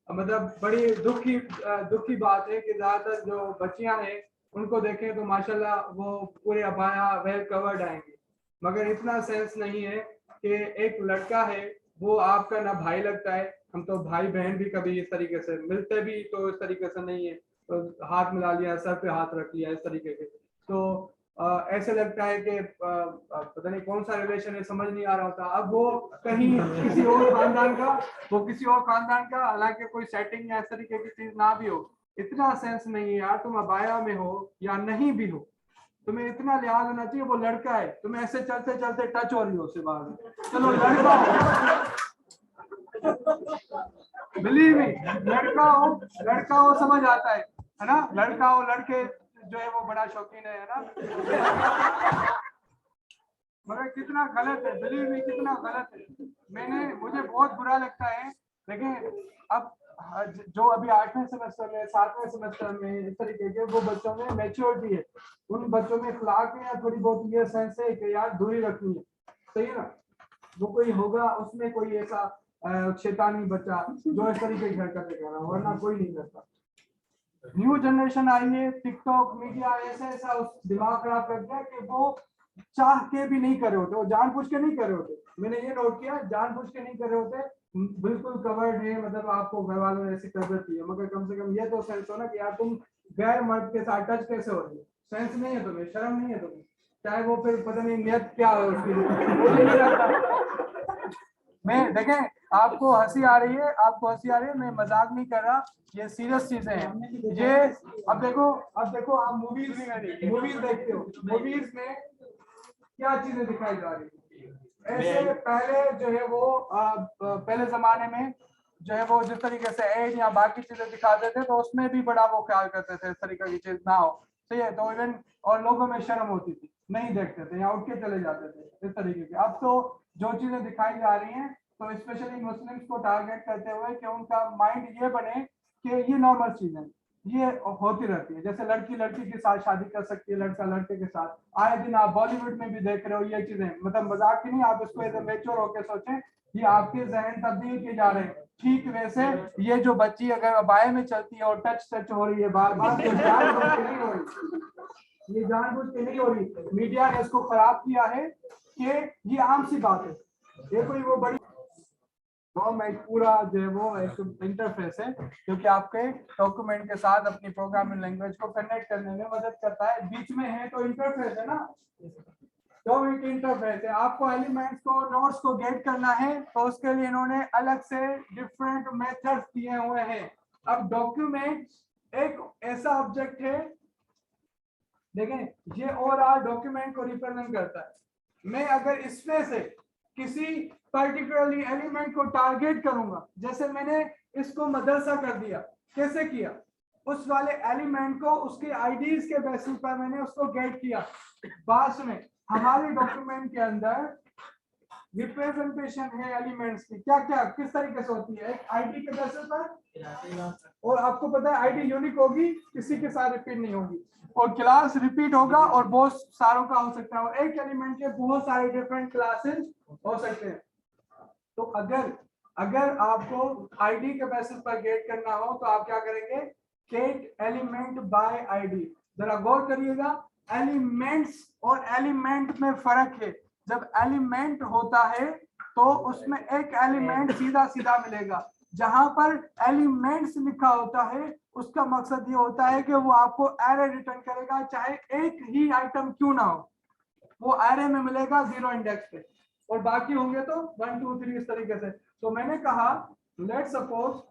मतलब बड़ी दुखी बात है कि ज्यादातर जो बच्चियां हैं उनको देखें तो माशाल्लाह वो पूरे अबाया वेल कवर्ड आएंगे, मगर इतना सेंस नहीं है कि एक लड़का है वो आपका ना भाई लगता है। हम तो भाई बहन भी कभी इस तरीके से मिलते भी तो इस तरीके से नहीं है, तो हाथ मिला लिया, सर पे हाथ रख लिया, इस तरीके के। तो ऐसे लगता है कि पता नहीं कौन सा रिलेशन है, समझ नहीं आ रहा होता। अब वो कहीं किसी और खानदान का, हालांकि कोई सेटिंग या इस तरीके की चीज ना भी हो, इतना सेंस नहीं है यार, तुम अबाया में हो या नहीं भी हो, तुम्हें इतना लिहाज होना चाहिए, वो लड़का है, तुम्हें ऐसे चलते चलते टच हो रही हो उससे बाहर, चलो लड़का बिलीव मी, लड़का हो समझ आता है ना, लड़का हो, लड़के जो है वो बड़ा शौकीन है ना, मगर कितना गलत है, बिलीव मी कितना गलत है। मुझे बहुत बुरा लगता है, लेकिन अब जो अभी 8वें सेमेस्टर में 7वें सेमेस्टर में इस तरीके के वो बच्चों में मैच्योरिटी है, उन बच्चों में इखलाक है या थोड़ी बहुत ये सेंस है कि यार दूरी रखनी है, सही है ना। वो कोई होगा उसमें कोई ऐसा शैतानी बच्चा जो इस तरीके की हरकतें कर रहा, वरना कोई नहीं करता। न्यू जनरेशन आई है, टिकटॉक मीडिया ऐसा ऐसा उस दिमाग खराब कर दिया कि वो चाह के भी नहीं कर रहे होते, वो जानबूझ के नहीं कर रहे होते। मैंने ये नोट किया, जानबूझ के नहीं कर रहे होते, बिल्कुल कवर्ड है, मतलब आपको घर वालों ने ऐसी कर देती है, मगर कम से कम ये तो सेंस हो ना कि यार तुम गैर मर्द के साथ टच कैसे हो रही है, सेंस नहीं है तुम्हें, शर्म नहीं है तुम्हें, चाहे वो फिर पता नहीं नियत क्या है उसकी, मुझे नहीं लगता। मैं देखें, आपको हंसी आ रही है, आपको हंसी आ रही है, मैं मजाक नहीं कर रहा, ये सीरियस चीजें हैं ये। अब देखो आप मूवीज देखते हो, मूवीज में क्या चीजें दिखाई जा रही है। ऐसे पहले जो है वो पहले जमाने में जो है वो जिस तरीके से एड या बाकी चीजें दिखाते थे, तो उसमें भी बड़ा वो ख्याल करते थे इस तरीके की चीज ना हो, सही है, तो इवन और लोगों में शर्म होती थी, नहीं देखते थे या उठ के चले जाते थे इस तरीके के। अब तो जो चीजें दिखाई जा रही हैं, तो स्पेशली मुस्लिम्स को टारगेट करते हुए कि उनका माइंड ये बने कि ये नॉर्मल चीज है, ये होती रहती है, जैसे लड़की लड़की के साथ शादी कर सकती है, लड़का लड़के के साथ, आए दिन आप बॉलीवुड में भी देख रहे हो ये चीजें, मतलब मजाक की नहीं, आप इसको एज ए मैच्योर होकर सोचें, ये आपके जहन तब्दील किए जा रहे हैं। ठीक वैसे ये जो बच्ची अगर बाएं में चलती है और टच हो रही है बार बार, तो जानबूझ के नहीं हो रही, ये जानबूझ के नहीं हो रही, मीडिया ने इसको खराब किया है कि ये आम सी बात है, ये कोई वो बड़ी गवर्नमेंट पूरा जो है वो एक इंटरफेस है, क्योंकि आपके डॉक्यूमेंट के साथ अपनी प्रोग्रामिंग लैंग्वेज को कनेक्ट करने में मदद करता है, बीच में है तो इंटरफेस है ना, तो एक इंटरफेस है। आपको एलिमेंट्स को नोड्स को गेट करना है, तो उसके लिए इन्होंने अलग से डिफरेंट मेथड्स दिए हुए हैं। अब डॉक्यूमेंट एक ऐसा ऑब्जेक्ट है, देखें ये ओवरऑल डॉक्यूमेंट को रिप्रेजेंट करता है। मैं अगर इसमें से किसी पर्टिकुलरली एलिमेंट को टारगेट करूंगा, जैसे मैंने इसको मदरसा कर दिया, कैसे किया, उस वाले एलिमेंट को उसके आईडीज के बेसिस पर मैंने उसको गेट किया। बात सुने, हमारे डॉक्यूमेंट के अंदर रिप्रेजेंटेशन है एलिमेंट्स की, क्या क्या किस तरीके से होती है, आईडी के बेसिस पर, और आपको पता है आईडी यूनिक होगी, किसी के साथ रिपीट नहीं होगी, और क्लास रिपीट होगा और बहुत सारों का हो सकता है, और एक एलिमेंट के बहुत सारे डिफरेंट क्लासेस हो सकते हैं। तो अगर आपको आईडी के बेसिस पर गेट करना हो, तो आप क्या करेंगे, गेट एलिमेंट बाय आईडी। जरा गौर करिएगा, एलिमेंट्स और एलिमेंट में फर्क है। जब एलिमेंट होता है तो उसमें एक एलिमेंट सीधा सीधा मिलेगा, जहां पर एलिमेंट्स लिखा होता है उसका मकसद ये होता है कि वो आपको एरे रिटर्न करेगा, चाहे एक ही आइटम क्यों ना हो, वो एरे में मिलेगा 0 इंडेक्स पे, और बाकी होंगे तो 1 2 3 इस तरीके से। तो मैंने कहा लेट सपोज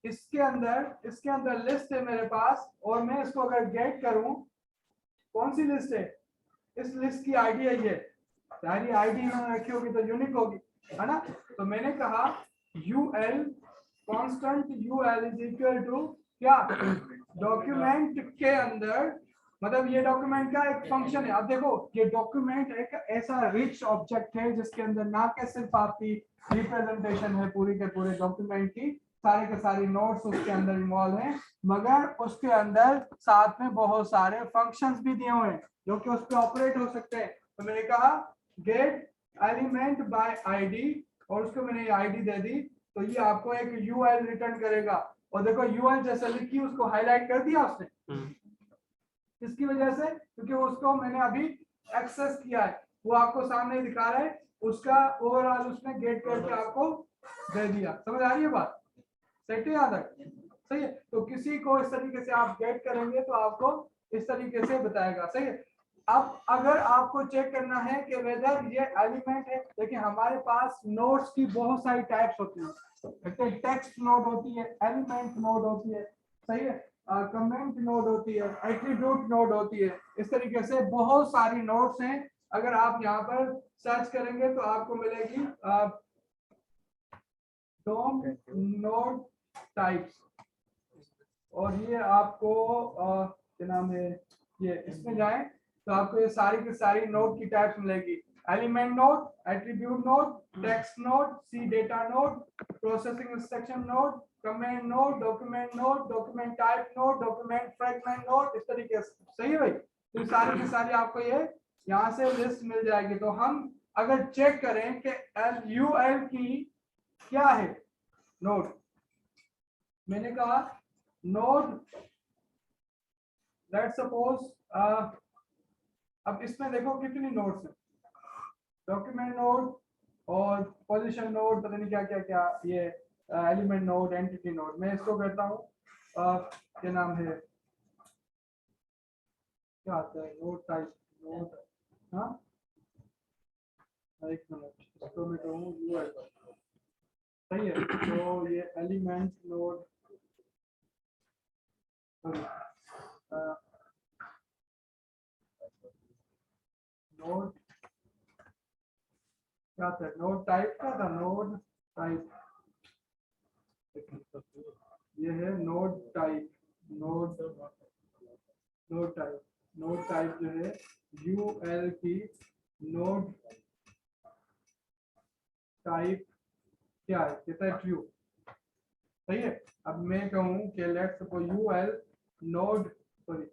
इसके अंदर लिस्ट है मेरे पास, और मैं इसको अगर गेट करूं, कौन सी लिस्ट है, इस लिस्ट की आईडी है ये, सारी आईडी में रखी होगी तो यूनिक होगी, है ना। तो मैंने कहा UL constant UL is equal to क्या, डॉक्यूमेंट के अंदर, मतलब ये डॉक्यूमेंट का एक फंक्शन है। अब देखो ये डॉक्यूमेंट एक ऐसा रिच ऑब्जेक्ट है जिसके अंदर ना के सिर्फ आपकी रिप्रेजेंटेशन है पूरी के पूरे डॉक्यूमेंट की, सारे के सारे नोट्स उसके अंदर इन्वॉल्व हैं, मगर उसके अंदर साथ में बहुत सारे फंक्शंस भी दिए हुए हैं जो कि उस पर ऑपरेट हो सकते हैं। तो मैंने कहा गेट एलिमेंट बाय आईडी, और उसको मैंने आईडी दे दी, तो ये आपको एक यूएल रिटर्न करेगा। और देखो यूएल जैसे लिखी उसको हाईलाइट कर दिया उसने, इसकी वजह से क्योंकि उसको मैंने अभी एक्सेस किया है, वो आपको सामने दिखा रहा है, उसका ओवरऑल उसने गेट करके आपको दे दिया। समझ आ रही है बात, सेट है, याद रख, सही है। तो किसी को इस तरीके से आप गेट करेंगे तो आपको इस तरीके से बताएगा, सही है। अब अगर आपको चेक करना है कि वेदर ये एलिमेंट है, देखिए हमारे पास नोड्स की बहुत सारी टाइप्स होती है, टेक्स्ट नोड होती है, एलिमेंट नोड होती है, सही है। कमेंट नोड होती है, एट्रीब्यूट नोड होती है। इस तरीके से बहुत सारी नोड्स हैं। अगर आप यहाँ पर सर्च करेंगे तो आपको मिलेगी डोम नोड टाइप्स, और ये आपको क्या नाम है, ये इसमें जाएं तो आपको ये सारी की सारी नोड की टाइप्स मिलेगी। Element node, attribute node, text node, C data node, processing instruction node, comment node, document node, document type node, document fragment node, इस तरीके से। सही है भाई? तो सारी की सारी आपको ये यहाँ से लिस्ट मिल जाएगी। तो हम अगर चेक करें कि LUL की क्या है नोड, मैंने कहा नोड, लेट्स सपोज अब इसमें देखो कितनी नोड्स हैं, डॉक्यूमेंट नोड और पोजीशन नोड, पता नहीं क्या क्या क्या, ये एलिमेंट नोड, एंटिटी नोड। मैं इसको कहता हूँ क्या नाम है, क्या आता है, नोड टाइप नोड। हाँ एक मिनट, इसको मैं कहूँ यूआई, सही है? तो ये एलिमेंट नोड, नोड क्या था, नोड टाइप क्या था, नोड टाइप, ये है node type, node node type, node type जो है यूएल की नोड टाइप क्या है, कहता है ट्रू। सही है? अब मैं कहूँ कि let's suppose UL node, sorry,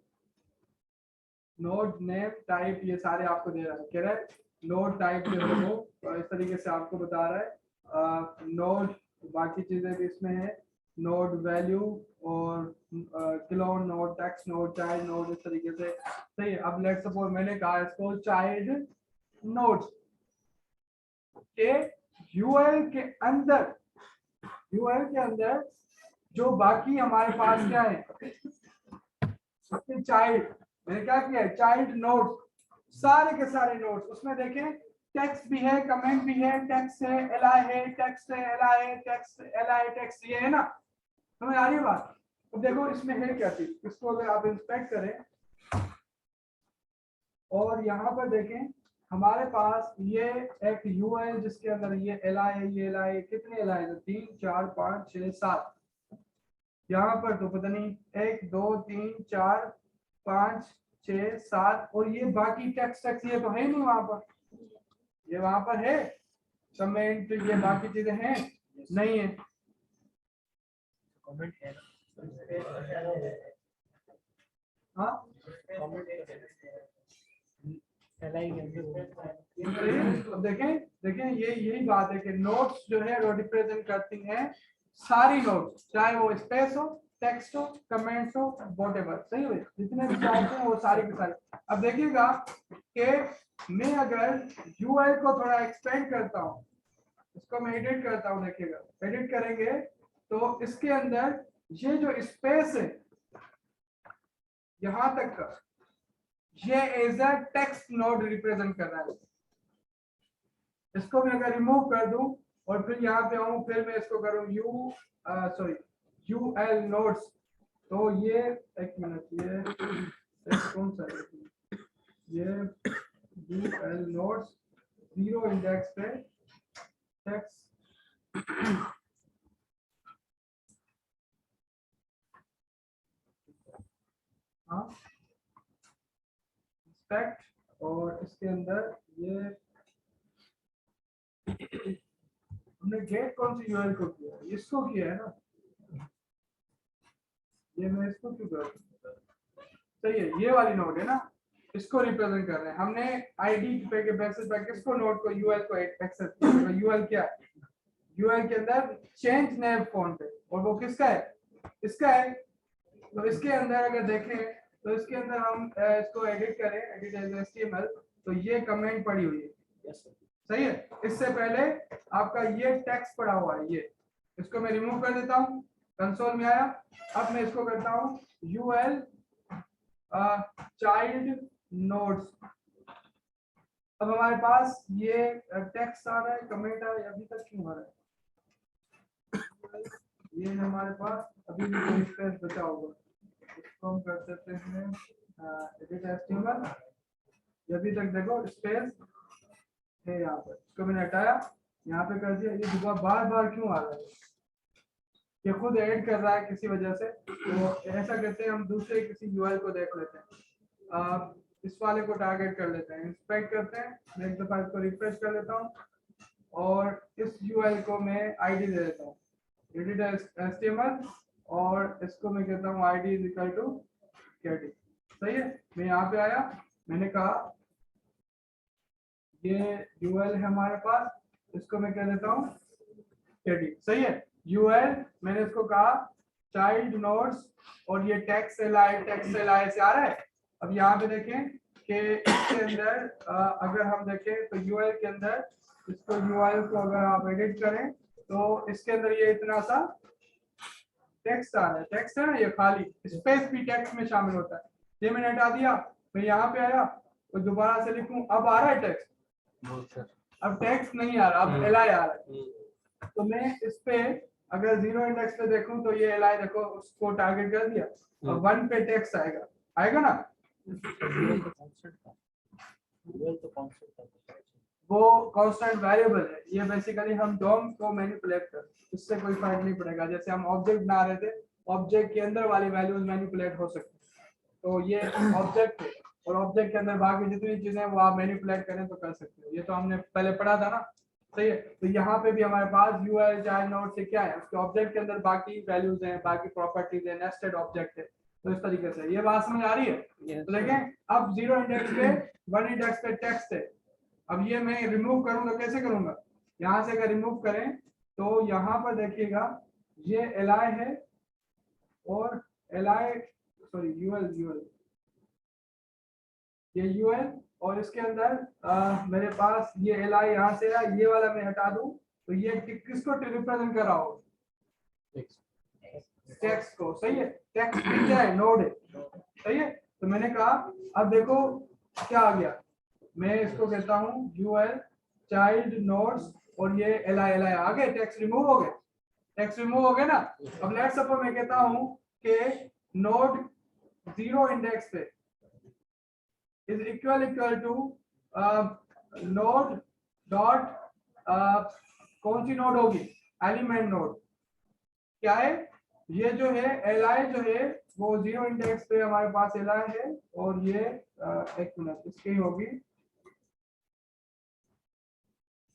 node name type, ये सारे आपको दे रहा है, कह रहा है नोड टाइप जो है वो इस तरीके से आपको बता रहा है। नोड बाकी चीजें भी इसमें है, नोड वैल्यू और clone node, text node, child node, इस तरीके से। सही है? अब लेट्स सपोज मैंने कहा इसको चाइल्ड नोड के यूएल के अंदर, यूएल के अंदर जो बाकी हमारे पास क्या है, चाइल्ड, मैंने क्या किया है, चाइल्ड नोड्स, सारे के सारे नोड्स। उसमें देखें टेक्स्ट भी है, कमेंट भी है, टेक्स्ट है, एलआई है, टेक्स्ट है, एलआई है, टेक्स्ट, एलआई, टेक्स्ट, ये है ना? समझ आ रही है बात? तो देखो इसमें है क्या चीज, इसको अगर आप इंस्पेक्ट करें और यहाँ पर देखें, हमारे पास ये एक यू है जिसके अंदर ये एलआई है, ये एलआई है, कितने एलआई है, 3 4 5 6 7, यहाँ पर तो पता नहीं 1 2 3 4 5 6 7, और ये बाकी टेक्स्ट टेक्स्ट ये तो है नहीं वहां पर, ये वहां पर है कमेंट, ये बाकी चीजें हैं नहीं है, कमेंट है हाँ अब देखें, देखें ये यही बात है कि नोट्स जो है वो रिप्रेजेंट करती हैं सारी नोट्स, चाहे वो स्पेस हो, टेक्स्ट हो, कमेंट्स हो, व्हाटएवर। सही है? जितने भी चाहते हैं वो सारी की सारी। अब देखिएगा कि मैं अगर यूआई को थोड़ा एक्सपेंड करता हूँ, इसको मैं एडिट करता हूँ, देखिएगा एडिट करेंगे तो इसके अंदर ये जो स्पेस है यहां तक का, ये as a text node represent कर रहा है। इसको मैं अगर रिमूव कर दूं और फिर यहाँ पे आऊं, फिर मैं इसको करूं यूएल नोड्स, तो ये एक मिनट, ये कौन सा है, ये यूएल नोड्स 0 इंडेक्स पे टेक्स्ट, हाँ इंस्पेक्ट, और इसके अंदर ये हमने गेट कौन सी यूआरएल को किया है, इसको किया है ना, ये मैं इसको क्यों कर, सही है, ये वाली नोड है ना, इसको रिप्रेजेंट कर रहे हैं हमने आईडी पे बेसिस पे किसको, नोड को, यूएल को एक्सेस किया। तो यूएल क्या है, यूएल के अंदर चेंज नेम फॉन्ट है, और वो किसका है, इसका है। तो इसके अंदर अगर देखें तो इसके अंदर हम इसको एडिट करें, एडिट एज एचटीएमएल, तो ये कमेंट पड़ी हुई है, सही है? इससे पहले आपका ये टेक्स्ट पड़ा हुआ है, ये इसको मैं रिमूव कर देता हूँ, कंसोल में आया। अब मैं इसको करता हूँ यूएल चाइल्ड नोड्स, अब हमारे पास ये टेक्स्ट आ रहा है, कमेंट आ रहा है, अभी तक क्यों आ रहा है, ये हमारे पास अभी भी कोई स्पेस बचा होगा, इसको हम कर सकते हैं एडिट एचटीएमएल। अभी तक देखो स्पेस है यहाँ पर, इसको मैंने हटाया, यहाँ पे कर दिया। ये दुआ बार बार क्यों आ रहा है? ये खुद एडिट कर रहा है किसी वजह से। तो ऐसा करते हैं, हम दूसरे किसी यूआई को देख लेते हैं। इस वाले को टारगेट कर लेते हैं, इंस्पेक्ट करते हैं। मैं एक दफा इसको रिफ्रेश कर लेता हूँ और इस यूआई को मैं आईडी दे देता हूँ, एडिट एचटीएमएल, और इसको मैं कहता हूँ आईडी इज इक्वल टू कैडी। सही है। मैं यहाँ पे आया, मैंने कहा ये यूएल है हमारे पास, इसको मैं कह देता हूँ कैडी। सही है। यूएल मैंने इसको कहा चाइल्ड नोड्स, और ये टेक्स्ट एलआई से आ रहा है। अब यहाँ पे देखें कि इसके अंदर अगर हम देखें तो यूएल के अंदर इसको यूआई को अगर आप एडिट करें तो इसके अंदर ये इतना सा टेक्स्ट आ रहा है। टेक्स्ट है ना, ये खाली स्पेस भी टेक्स्ट में शामिल होता है। ये मैंने हटा दिया। मैं यहाँ पे आया तो दोबारा से लिखूं, अब आ रहा है टेक्स्ट। अब टेक्स्ट नहीं आ रहा, अब एलआई आ रहा है। तो मैं इस पे अगर 0 इंडेक्स पे देखूं तो ये एलआई देखो, उसको टारगेट कर दिया। अब 1 पे टेक्स्ट आएगा, आएगा ना? वो कांस्टेंट वेरिएबल है। ये बेसिकली हम डोम को मैनिपुलेट कर, इससे कोई फर्क नहीं पड़ेगा। जैसे हम ऑब्जेक्ट बना रहे थे, ऑब्जेक्ट के अंदर वाली वैल्यूज मैनिपुलेट हो सकती है। तो ये ऑब्जेक्ट है, और ऑब्जेक्ट के अंदर बाकी जितनी चीजें वो आप मैनिपुलेट करें तो कर सकते हो। ये तो हमने पहले पढ़ा था ना। सही है। तो यहाँ पे भी हमारे पास यूआई चाइल्ड नोड से क्या है, उसके ऑब्जेक्ट के अंदर बाकी वैल्यूज हैं, बाकी प्रॉपर्टीज है, नेस्टेड ऑब्जेक्ट है। तो इस तरीके से ये बात समझ आ रही है। तो देखें अब 0 इंडेक्स पे 1 इंडेक्स पे टेक्स्ट है। अब ये मैं रिमूव करूंगा, कैसे करूंगा? यहाँ से अगर रिमूव करें तो यहाँ पर देखिएगा ये एलआई है, और एलआई सॉरी यूएल ये यूएल, और इसके अंदर मेरे पास ये एलआई यहाँ से है। ये वाला मैं हटा दूं तो ये किसको रिप्रेजेंट कर रहा हो? टेक्स्ट को। सही है। टेक्स्ट क्या है? नोड है। सही है। तो मैंने कहा अब देखो क्या आ गया, मैं इसको कहता हूँ यूएल चाइल्ड नोड्स, और ये एलआई आ गए। टेक्स्ट रिमूव हो गए, टेक्स्ट रिमूव हो गए ना। अब लेट्स सपोज मैं कहता हूँ कि नोड 0 इंडेक्स पे is equal to node dot कौन सी नोड होगी? Element node. क्या है? ये जो है एलआई जो है वो 0 इंडेक्स पे हमारे पास एलआई है, और ये एक मिनट इसकी होगी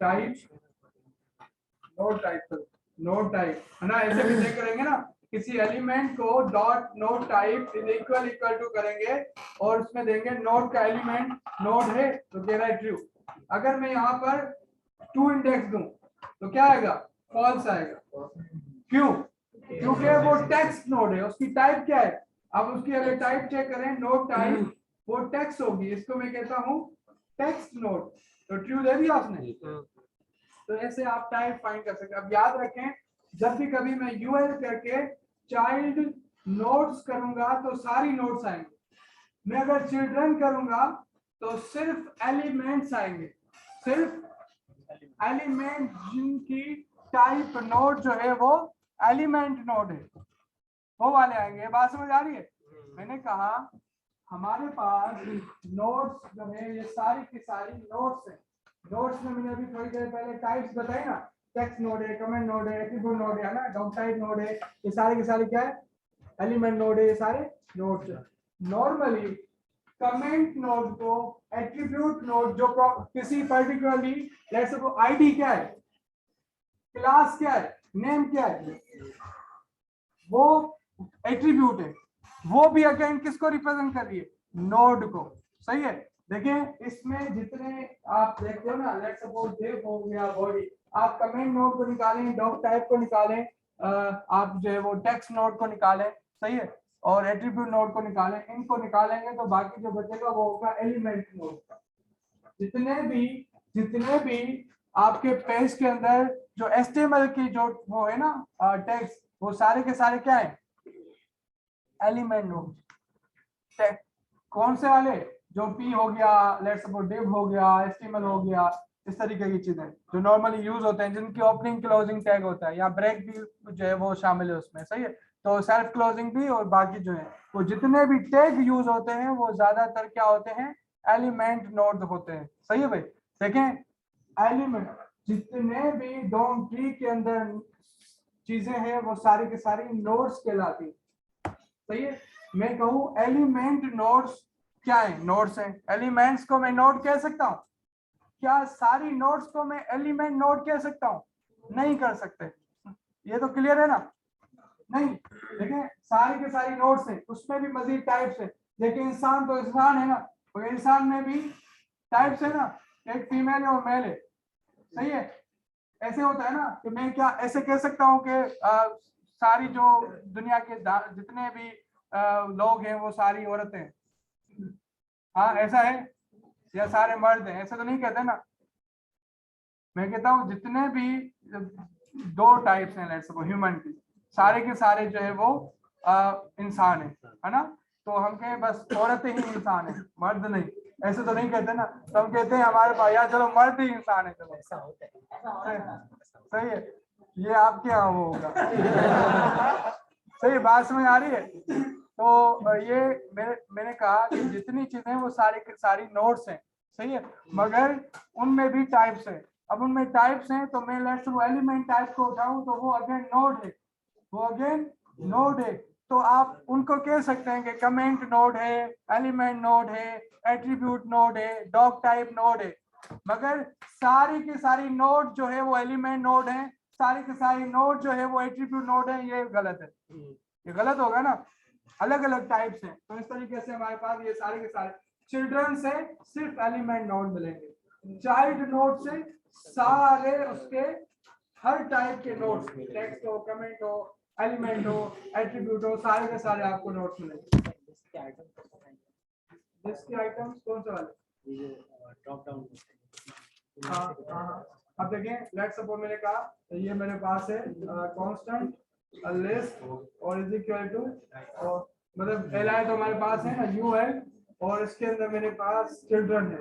टाइप, नोड टाइप है ना। ऐसे भी चेक करेंगे ना, किसी एलिमेंट को dot node type is equal to करेंगे, और उसमें देंगे नोड का एलिमेंट नोड है तो कह रहा है ट्रू। अगर मैं यहाँ पर 2 इंडेक्स दूं तो क्या आएगा? फॉल्स आएगा। क्यों? क्योंकि वो टेक्स्ट नोड है, उसकी टाइप क्या है? अब उसकी अगर टाइप चेक करें, नोड टाइप वो टेक्स्ट होगी। इसको मैं कहता हूँ टेक्स्ट नोड, तो ट्रू दे दिया उसने। तो ऐसे आप टाइप फाइंड कर सकते हैं। अब याद रखें, जब भी कभी मैं यूएल करके चाइल्ड नोड्स करूंगा तो सारी नोड्स आएंगे। मैं अगर चिल्ड्रन करूंगा तो सिर्फ एलिमेंट्स आएंगे, सिर्फ एलिमेंट जिनकी टाइप नोड जो है वो एलिमेंट नोड है, वो वाले आएंगे। बात समझ आ रही है? मैंने कहा हमारे पास नोड्स जो है ये सारी की सारी नोड्स हैं। नोड्स में मैंने अभी थोड़ी देर पहले टाइप्स बताई ना, टेक्स्ट नोड है, कमेंट नोड है, एट्रिब्यूट नोड है ना, डॉक टाइप नोड है। ये सारे के सारे क्या है? एलिमेंट नोड है। ये सारे नोड्स हैं। नॉर्मली कमेंट नोड को एट्रिब्यूट नोड जो किसी पर्टिकुलरली लेट्स सपोज आईडी क्या है, क्लास क्या है, नेम क्या है, वो एट्रीब्यूट है। वो भी अगेन किसको रिप्रेजेंट कर रही है? नोड को। सही है। देखिए इसमें जितने आप देखते हो ना, लेट्स सपोज दिव हो गया, बॉडी, आप कमेंट नोड को निकालें, डॉक टाइप को निकालें, आप जो है वो टेक्स्ट नोड को निकालें। सही है। और एट्रीब्यूट नोड को निकालें। इनको निकालेंगे तो बाकी जो बचेगा वो होगा एलिमेंट नोड का। जितने भी आपके पेज के अंदर जो HTML की जो वो है ना टेक्स्ट, वो सारे के सारे क्या है? Element node. कौन से वाले? जो P हो गया, लेट्स सपोज div हो गया, HTML हो गया, इस तरीके की चीजें जो नॉर्मली यूज होते हैं, जिनकी ओपनिंग क्लोजिंग टैग होता है, या ब्रेक भी जो है वो शामिल है उसमें, सही है। तो सेल्फ क्लोजिंग भी और बाकी जो है वो जितने भी टैग यूज होते हैं वो ज्यादातर क्या होते हैं, एलिमेंट नोड होते हैं, सही है भाई। देखें एलिमेंट जितने भी डोम ट्री के अंदर चीजें हैं वो सारी की सारी नोड्स कहलाती, सही है। मैं कहूँ एलिमेंट नोड्स क्या है, नोड्स हैं, एलिमेंट्स को मैं नोड कह सकता हूँ, क्या सारी नोड्स को मैं एलिमेंट नोड कह सकता हूँ, नहीं कर सकते, ये तो क्लियर है ना, नहीं। देखें सारी के सारी नोड्स हैं, उसमें भी मजीद टाइप्स है, लेकिन इंसान तो इंसान है ना, तो इंसान में भी टाइप्स है ना, एक फीमेल है और मेल है, सही है। ऐसे होता है ना कि मैं क्या ऐसे कह सकता हूँ कि सारी जो दुनिया के जितने भी लोग हैं वो सारी औरतें हैं, हाँ ऐसा है, या सारे मर्द हैं, ऐसा तो नहीं कहते ना। मैं कहता हूँ जितने भी दो टाइप्स हैं लेट्स सपोज ह्यूमन की, सारे के सारे जो है वो इंसान है ना। तो हम कहें बस औरतें ही इंसान है, मर्द नहीं, ऐसे तो नहीं कहते ना। तो हम कहते हैं हमारे पास यार चलो मर्द ही इंसान है, चलो ऐसा होता है, सही है। ये आपके यहाँ वो होगा सही बात समझ आ रही है। तो ये मैंने कहा कि जितनी चीजें वो सारी की सारी नोड्स हैं, सही है, मगर उनमें भी टाइप्स हैं। अब उनमें टाइप्स हैं तो मैं लेट्स सपोज एलिमेंट टाइप को उठाऊं तो वो अगेन नोड है, वो अगेन नोड है। तो आप उनको कह सकते हैं कि कमेंट नोड है, एलिमेंट नोड है, एट्रीब्यूट नोड है, डॉग टाइप नोड है। मगर सारी की सारी नोड जो है वो एलिमेंट नोड है, सारी की सारी नोड जो है वो एट्रीब्यूट नोड है, ये गलत है, ये गलत होगा ना, अलग अलग टाइप्स हैं। तो इस तरीके से हमारे पास ये सारे के सारे चिल्ड्रन से सिर्फ एलिमेंट नोड मिलेंगे, चाइल्ड नोड से सारे उसके हर टाइप के नोड्स, टेक्स्ट हो, कमेंट हो, एलिमेंट हो, एट्रीब्यूट हो, सारे के सारे आपको नोट्स मिलेंगे। जिसके आइटम्स कौन से वाले ड्रॉप डाउन, हाँ अब देखें लेट्स सपोज मैंने कहा तो ये मेरे पास है कांस्टेंट लिस्ट और इज इक्वल टू, और मतलब एल आई तो हमारे पास है ना यू है, और इसके अंदर मेरे पास चिल्ड्रन है,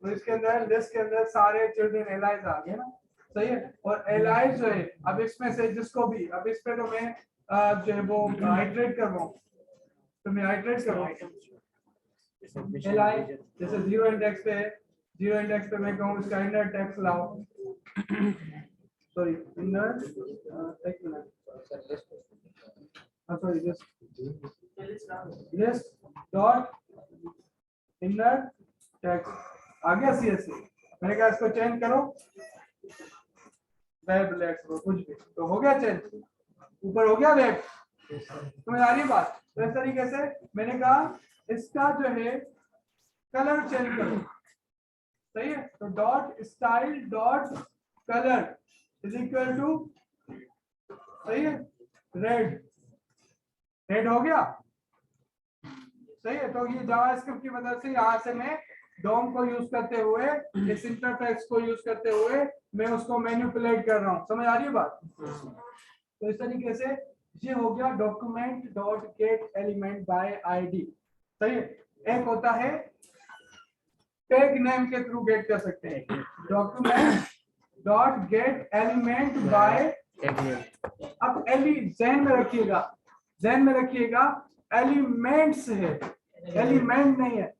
तो इसके अंदर लिस्ट के अंदर सारे चिल्ड्रन एल आईज आ गए ना, सही है। और एल आई जो है अब इसमें से जिसको भी, अब इस पे तो मैं जो है वो आइटरेट कर रहा हूँ, तो मैं आइटरेट कर रहा हूँ एल आई, जैसे जीरो इंडेक्स पे है, जीरो इंडेक्स पे मैं कहूँ इसका इनर टेक्स्ट लाओ, सॉरी इनर एक minute, sorry list dot inner text आ गया सीएससी। मैंने कहा इसको चेंज करो वेब लेट्स कुछ भी, तो हो गया चेंज, ऊपर हो गया वेब, समझ आ रही है बात। तो इस तरीके से मैंने कहा इसका जो है कलर चेंज करो, सही है। तो dot style dot colour is equal to, सही है, रेड, रेड हो गया, सही है। तो ये जावास्क्रिप्ट की मदद से यहाँ से मैं डोम को यूज करते हुए, इस इंटरफेस को यूज करते हुए मैं उसको मैनिपुलेट कर रहा हूँ, समझ आ रही है बात। तो इस तरीके से ये हो गया document dot get element bye ID, सही है। एक होता है टैग नेम के थ्रू गेट कर सकते हैं, document dot get element bye tag name. अब जहन में रखिएगा, जहन में रखिएगा एलिमेंट्स है, एलिमेंट नहीं है।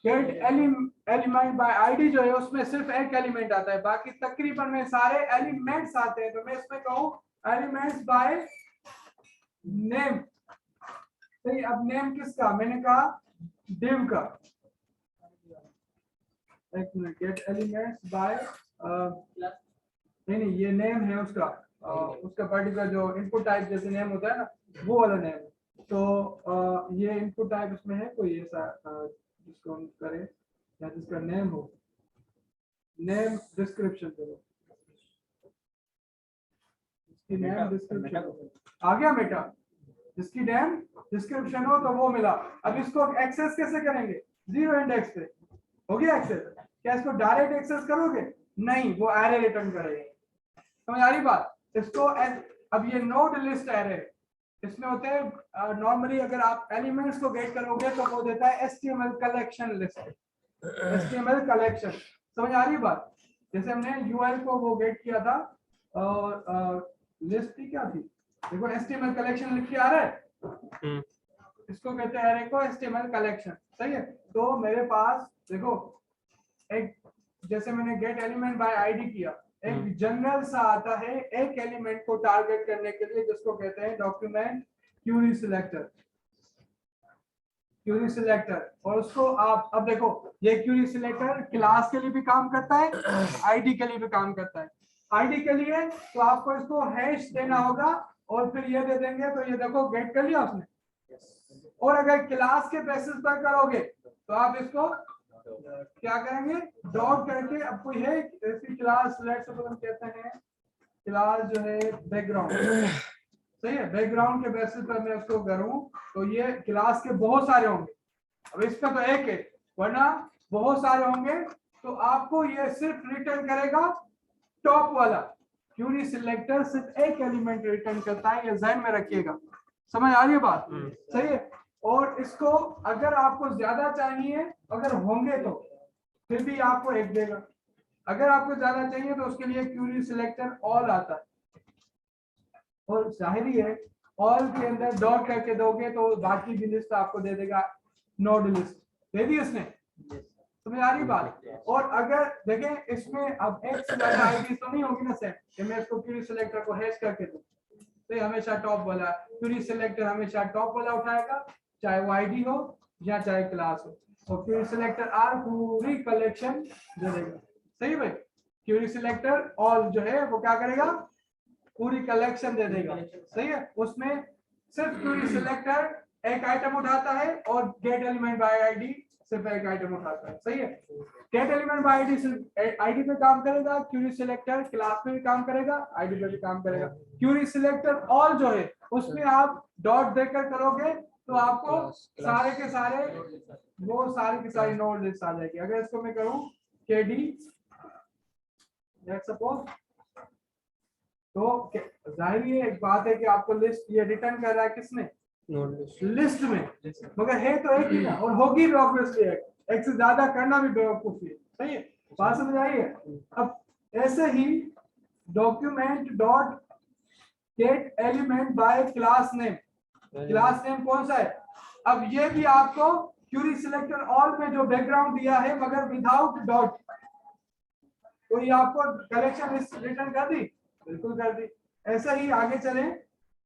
गेट एलिमेंट बाय आईडी जो है उसमें सिर्फ एक एलिमेंट आता है, बाकी तकरीबन में सारे एलिमेंट्स आते हैं। तो मैं इसमें कहूँ एलिमेंट्स बाय नेम, सही। अब नेम किसका, मैंने कहा div का, एक मिनट, गेट एलिमेंट्स बाय नहीं ये नेम है उसका, उसका पर्टिकुलर जो इनपुट टाइप जैसे नेम होता है ना, वो वाला नेम। तो ये इनपुट टाइप इसमें है कोई ऐसा जिसको हम करें या जिसका नेम हो, नेम डिस्क्रिप्शन करो, इसकी नेम डिस्क्रिप्शन आ गया बेटा, जिसकी नेम डिस्क्रिप्शन हो तो वो मिला। अब इसको एक्सेस कैसे करेंगे, जीरो इंडेक्स पे हो गया एक्सेस। क्या इसको डायरेक्ट एक्सेस करोगे, नहीं, वो एरे रिटर्न करेगा, समझ आ रही बात। इसको अब ये नोड लिस्ट एरे, इसमें होते हैं नॉर्मली अगर आप एलिमेंट्स को गेट करोगे तो वो देता है HTML collection list, HTML collection, समझ आ रही है बात? जैसे हमने यूआई को वो गेट किया था और लिस्ट थी क्या थी, देखो एचटीएमएल कलेक्शन लिख के आ रहा है, इसको कहते हैं एरे को एचटीएमएल कलेक्शन, सही है। तो मेरे पास देखो एक, जैसे मैंने गेट एलिमेंट बाय आईडी किया, एक जनरल सा आता है एक एलिमेंट को टारगेट करने के लिए, जिसको कहते हैं document Curie selector, Curie selector. और उसको आप अब देखो, ये क्यूरी सिलेक्टर क्लास के लिए भी काम करता है, आईडी के लिए भी काम करता है। आईडी के लिए तो आपको इसको हैश देना होगा और फिर ये दे देंगे, तो ये देखो गेट कर लिया उसने। और अगर क्लास के बेसिस पर करोगे तो आप इसको क्या करेंगे, डॉट करके, अब कोई है ऐसी क्लास, लेट्स सपोज हम कहते हैं क्लास जो है बैकग्राउंड, सही है, बैकग्राउंड के बेसिस पर मैं उसको करूं तो ये क्लास के बहुत सारे होंगे, अब इसका तो एक है, वरना बहुत सारे होंगे, तो आपको ये सिर्फ रिटर्न करेगा टॉप वाला। क्यूरी सिलेक्टर सिर्फ एक एलिमेंट रिटर्न करता है, ये ध्यान में रखिएगा। समझ आ रही है बात? सही है। और इसको अगर आपको ज्यादा चाहिए, अगर होंगे तो फिर भी आपको एक देगा, अगर आपको ज्यादा चाहिए तो उसके लिए क्यूरी सिलेक्टर ऑल आता है, और जाहिर ही है ऑल के अंदर डॉट करके दोगे तो बाकी भी लिस्ट आपको दे देगा, नोड लिस्ट दे दी इसने। समझ आ रही बात? और अगर देखें इसमें अब एक से ज्यादा आईडी तो नहीं होगी ना सेट, कि मैं इसको क्यूरी सिलेक्टर को हैश करके दूं, तो हमेशा टॉप वाला क्यूरी सिलेक्टर हमेशा टॉप वाला उठाएगा, चाहे वो आईडी हो या चाहे क्लास हो। तो क्यूरी सिलेक्टर आर पूरी कलेक्शन दे देगा, सही भाई। क्यूरी सिलेक्टर ऑल जो है वो क्या करेगा, पूरी कलेक्शन दे देगा, सही है। उसमें सिर्फ क्यूरी सिलेक्टर एक आइटम उठाता है और गेट एलिमेंट बाय आईडी सिर्फ एक आइटम उठाता है, सही है। गेट एलिमेंट बाय आईडी सिर्फ आईडी पे काम करेगा, क्यूरी सिलेक्टर क्लास पे भी काम करेगा, आईडी पे भी काम करेगा। क्यूरी सिलेक्टर ऑल जो है उसमें आप डॉट देकर करोगे तो आपको सारे के सारे वो सारी की सारी नोड लिस्ट आ जाएगी। अगर इसको मैं करूं केडी लेट्स सपोज, तो जाहिर है एक बात है कि आपको लिस्ट ये रिटर्न कर रहा है किसने, लिस्ट में, मगर है तो एक ही ना, और होगी भी ऑब्वियसली एक से ज्यादा करना भी बेवकूफी है, सही है। बात समझ आई है? अब ऐसे ही document dot get element by class name, class name कौन सा है, अब ये भी आपको क्यूरी सिलेक्टर ऑल में जो बैकग्राउंड दिया है मगर विदाउट डॉट, तो ये आपको कलेक्शन लिस्ट रिटर्न कर दी, बिल्कुल कर दी। ऐसे ही आगे चले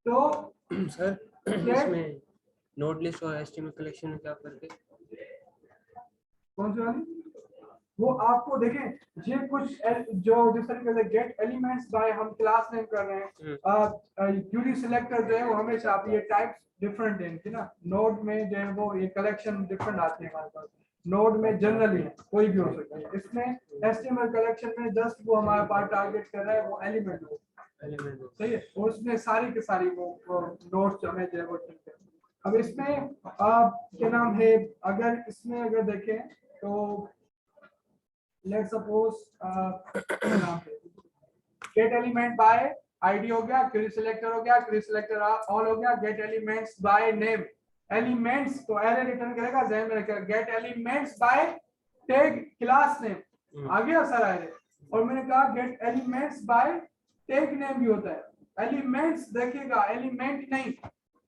तो सर इसमें नोड लिस्ट और एचटीएमएल कलेक्शन में क्या फर्क है? कौन सी वाली? वो आपको देखें ये कुछ जो जिस तरीके से गेट एलिमेंट्स बाय हम क्लास नेम कर रहे हैं, क्यूरी सिलेक्टर जो है वो हमेशा आप ये टाइप्स डिफरेंट है ना, नोड में जो है वो ये कलेक्शन डिफरेंट आते हैं हमारे पास, नोड में जनरली कोई भी हो सकता है, इसमें एचटीएमएल कलेक्शन में जस्ट वो हमारे पास टारगेट कर रहा है वो एलिमेंट हो, सही है, उसमें सारी की सारी वो नोड्स हमें जो है वो ठीक है। अब इसमें क्या नाम है, अगर इसमें अगर देखें तो let's suppose gate element bye ID हो गया, क्वेरी सिलेक्टर हो गया, क्वेरी सिलेक्टर ऑल हो गया, get elements by name, elements तो एरे रिटर्न करेगा, ध्यान में रखिएगा, get elements by tag class name आ गया सर एरे। और मैंने कहा get elements by tag name भी होता है, एलिमेंट्स देखिएगा एलिमेंट नहीं,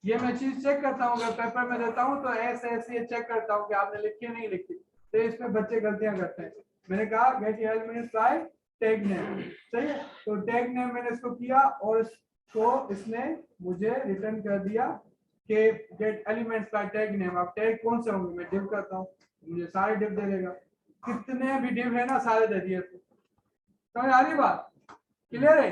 ये मैं चीज चेक करता हूँ, अगर पेपर में देता हूँ तो ऐसे ऐसे चेक करता हूँ कि आपने लिखी नहीं लिखी, तो इसमें बच्चे गलतियां करते हैं। मैंने कहा get elements by tag name, सही है, तो टैग नेम मैंने इसको किया और इसको इसने मुझे रिटर्न कर दिया कि gate elements by tag name. अब टैग कौन से होंगे, मैं डिव करता हूँ, मुझे सारे डिव दे देगा, कितने भी डिव है ना सारे दे दिए। समझ आ रही बात, क्लियर है?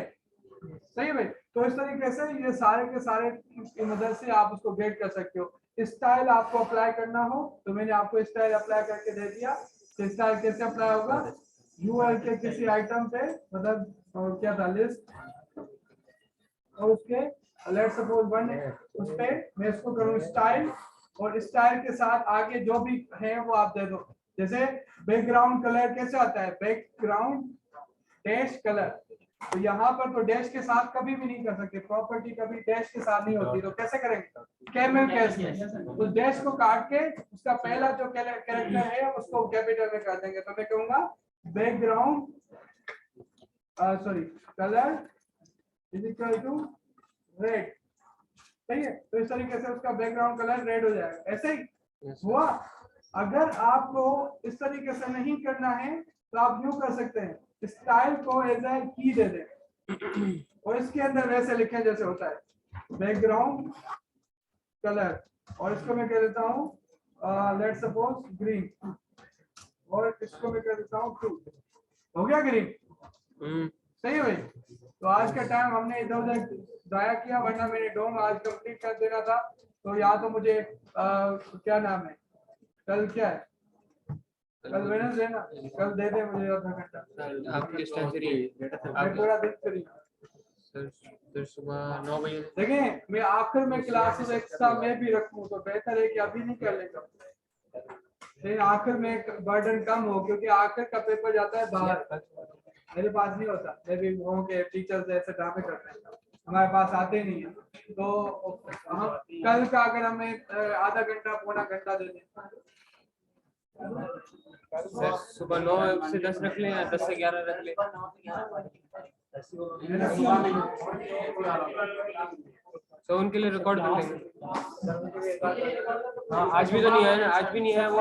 सही भाई। तो इस तरीके से ये सारे के सारे की मदद से आप उसको गेट कर सकते हो। स्टाइल आपको अप्लाई करना हो तो मैंने आपको स्टाइल अप्लाई करके दे दिया। तो स्टाइल कैसे अप्लाई होगा, यूआरएल के किसी आइटम पे, मतलब क्या था लिस्ट, और उसके लेट्स सपोज वन उस पे मैं इसको करूं स्टाइल, और स्टाइल के साथ आगे जो भी है वो आप दे दो। जैसे बैकग्राउंड कलर कैसे आता है, बैकग्राउंड डैश कलर, तो यहाँ पर तो डैश के साथ कभी भी नहीं कर सकते, प्रॉपर्टी कभी डैश के साथ नहीं होती, तो कैसे करेंगे, कैमल केस में उस डैश को काट के उसका पहला जो कैरेक्टर है उसको कैपिटल में कर देंगे, तो मैं कहूंगा background sorry colour is equal to red, सही है। तो इस तरीके से उसका बैकग्राउंड कलर रेड हो जाएगा, ऐसे ही Yes, हुआ। अगर आपको इस तरीके से नहीं करना है तो आप यूं कर सकते हैं, स्टाइल को एज ए की दे दें और इसके अंदर वैसे लिखें जैसे होता है बैकग्राउंड कलर, और इसको मैं कह देता हूं लेट्स सपोज ग्रीन, और इसको मैं कह देता हूं ब्लू। हो गया ग्रीन, सही है भाई। तो आज का टाइम हमने इधर उधर जाया किया, वरना मैंने डोम आज कंप्लीट कर देना था। तो या तो मुझे क्या नाम है, कल क्या है, कल वेडनेसडे ना, कल दे दे मुझे आधा घंटा। आप किस टाइम फ्री है? मैं पूरा दिन फ्री। सर सुबह 9 बजे। देखें, मैं आखिर में क्लासेस एक्स्ट्रा में भी रखूं तो बेहतर है कि अभी नहीं कर लेगा, लेकिन आखिर में बर्डन कम हो, क्योंकि आखिर का पेपर जाता है बाहर, मेरे पास नहीं होता। मैं भी वहाँ के टीचर्स ऐसे ड्रामे करते हैं, हमारे पास आते ही नहीं है। तो हम कल का अगर हमें आधा घंटा पौना घंटा दे दें, सर सुबह 9 से 10 रख लें या 10 से 11 रख लें? तो उनके लिए रिकॉर्ड कर लेंगे। हाँ, आज भी तो नहीं है ना, आज भी नहीं है वो।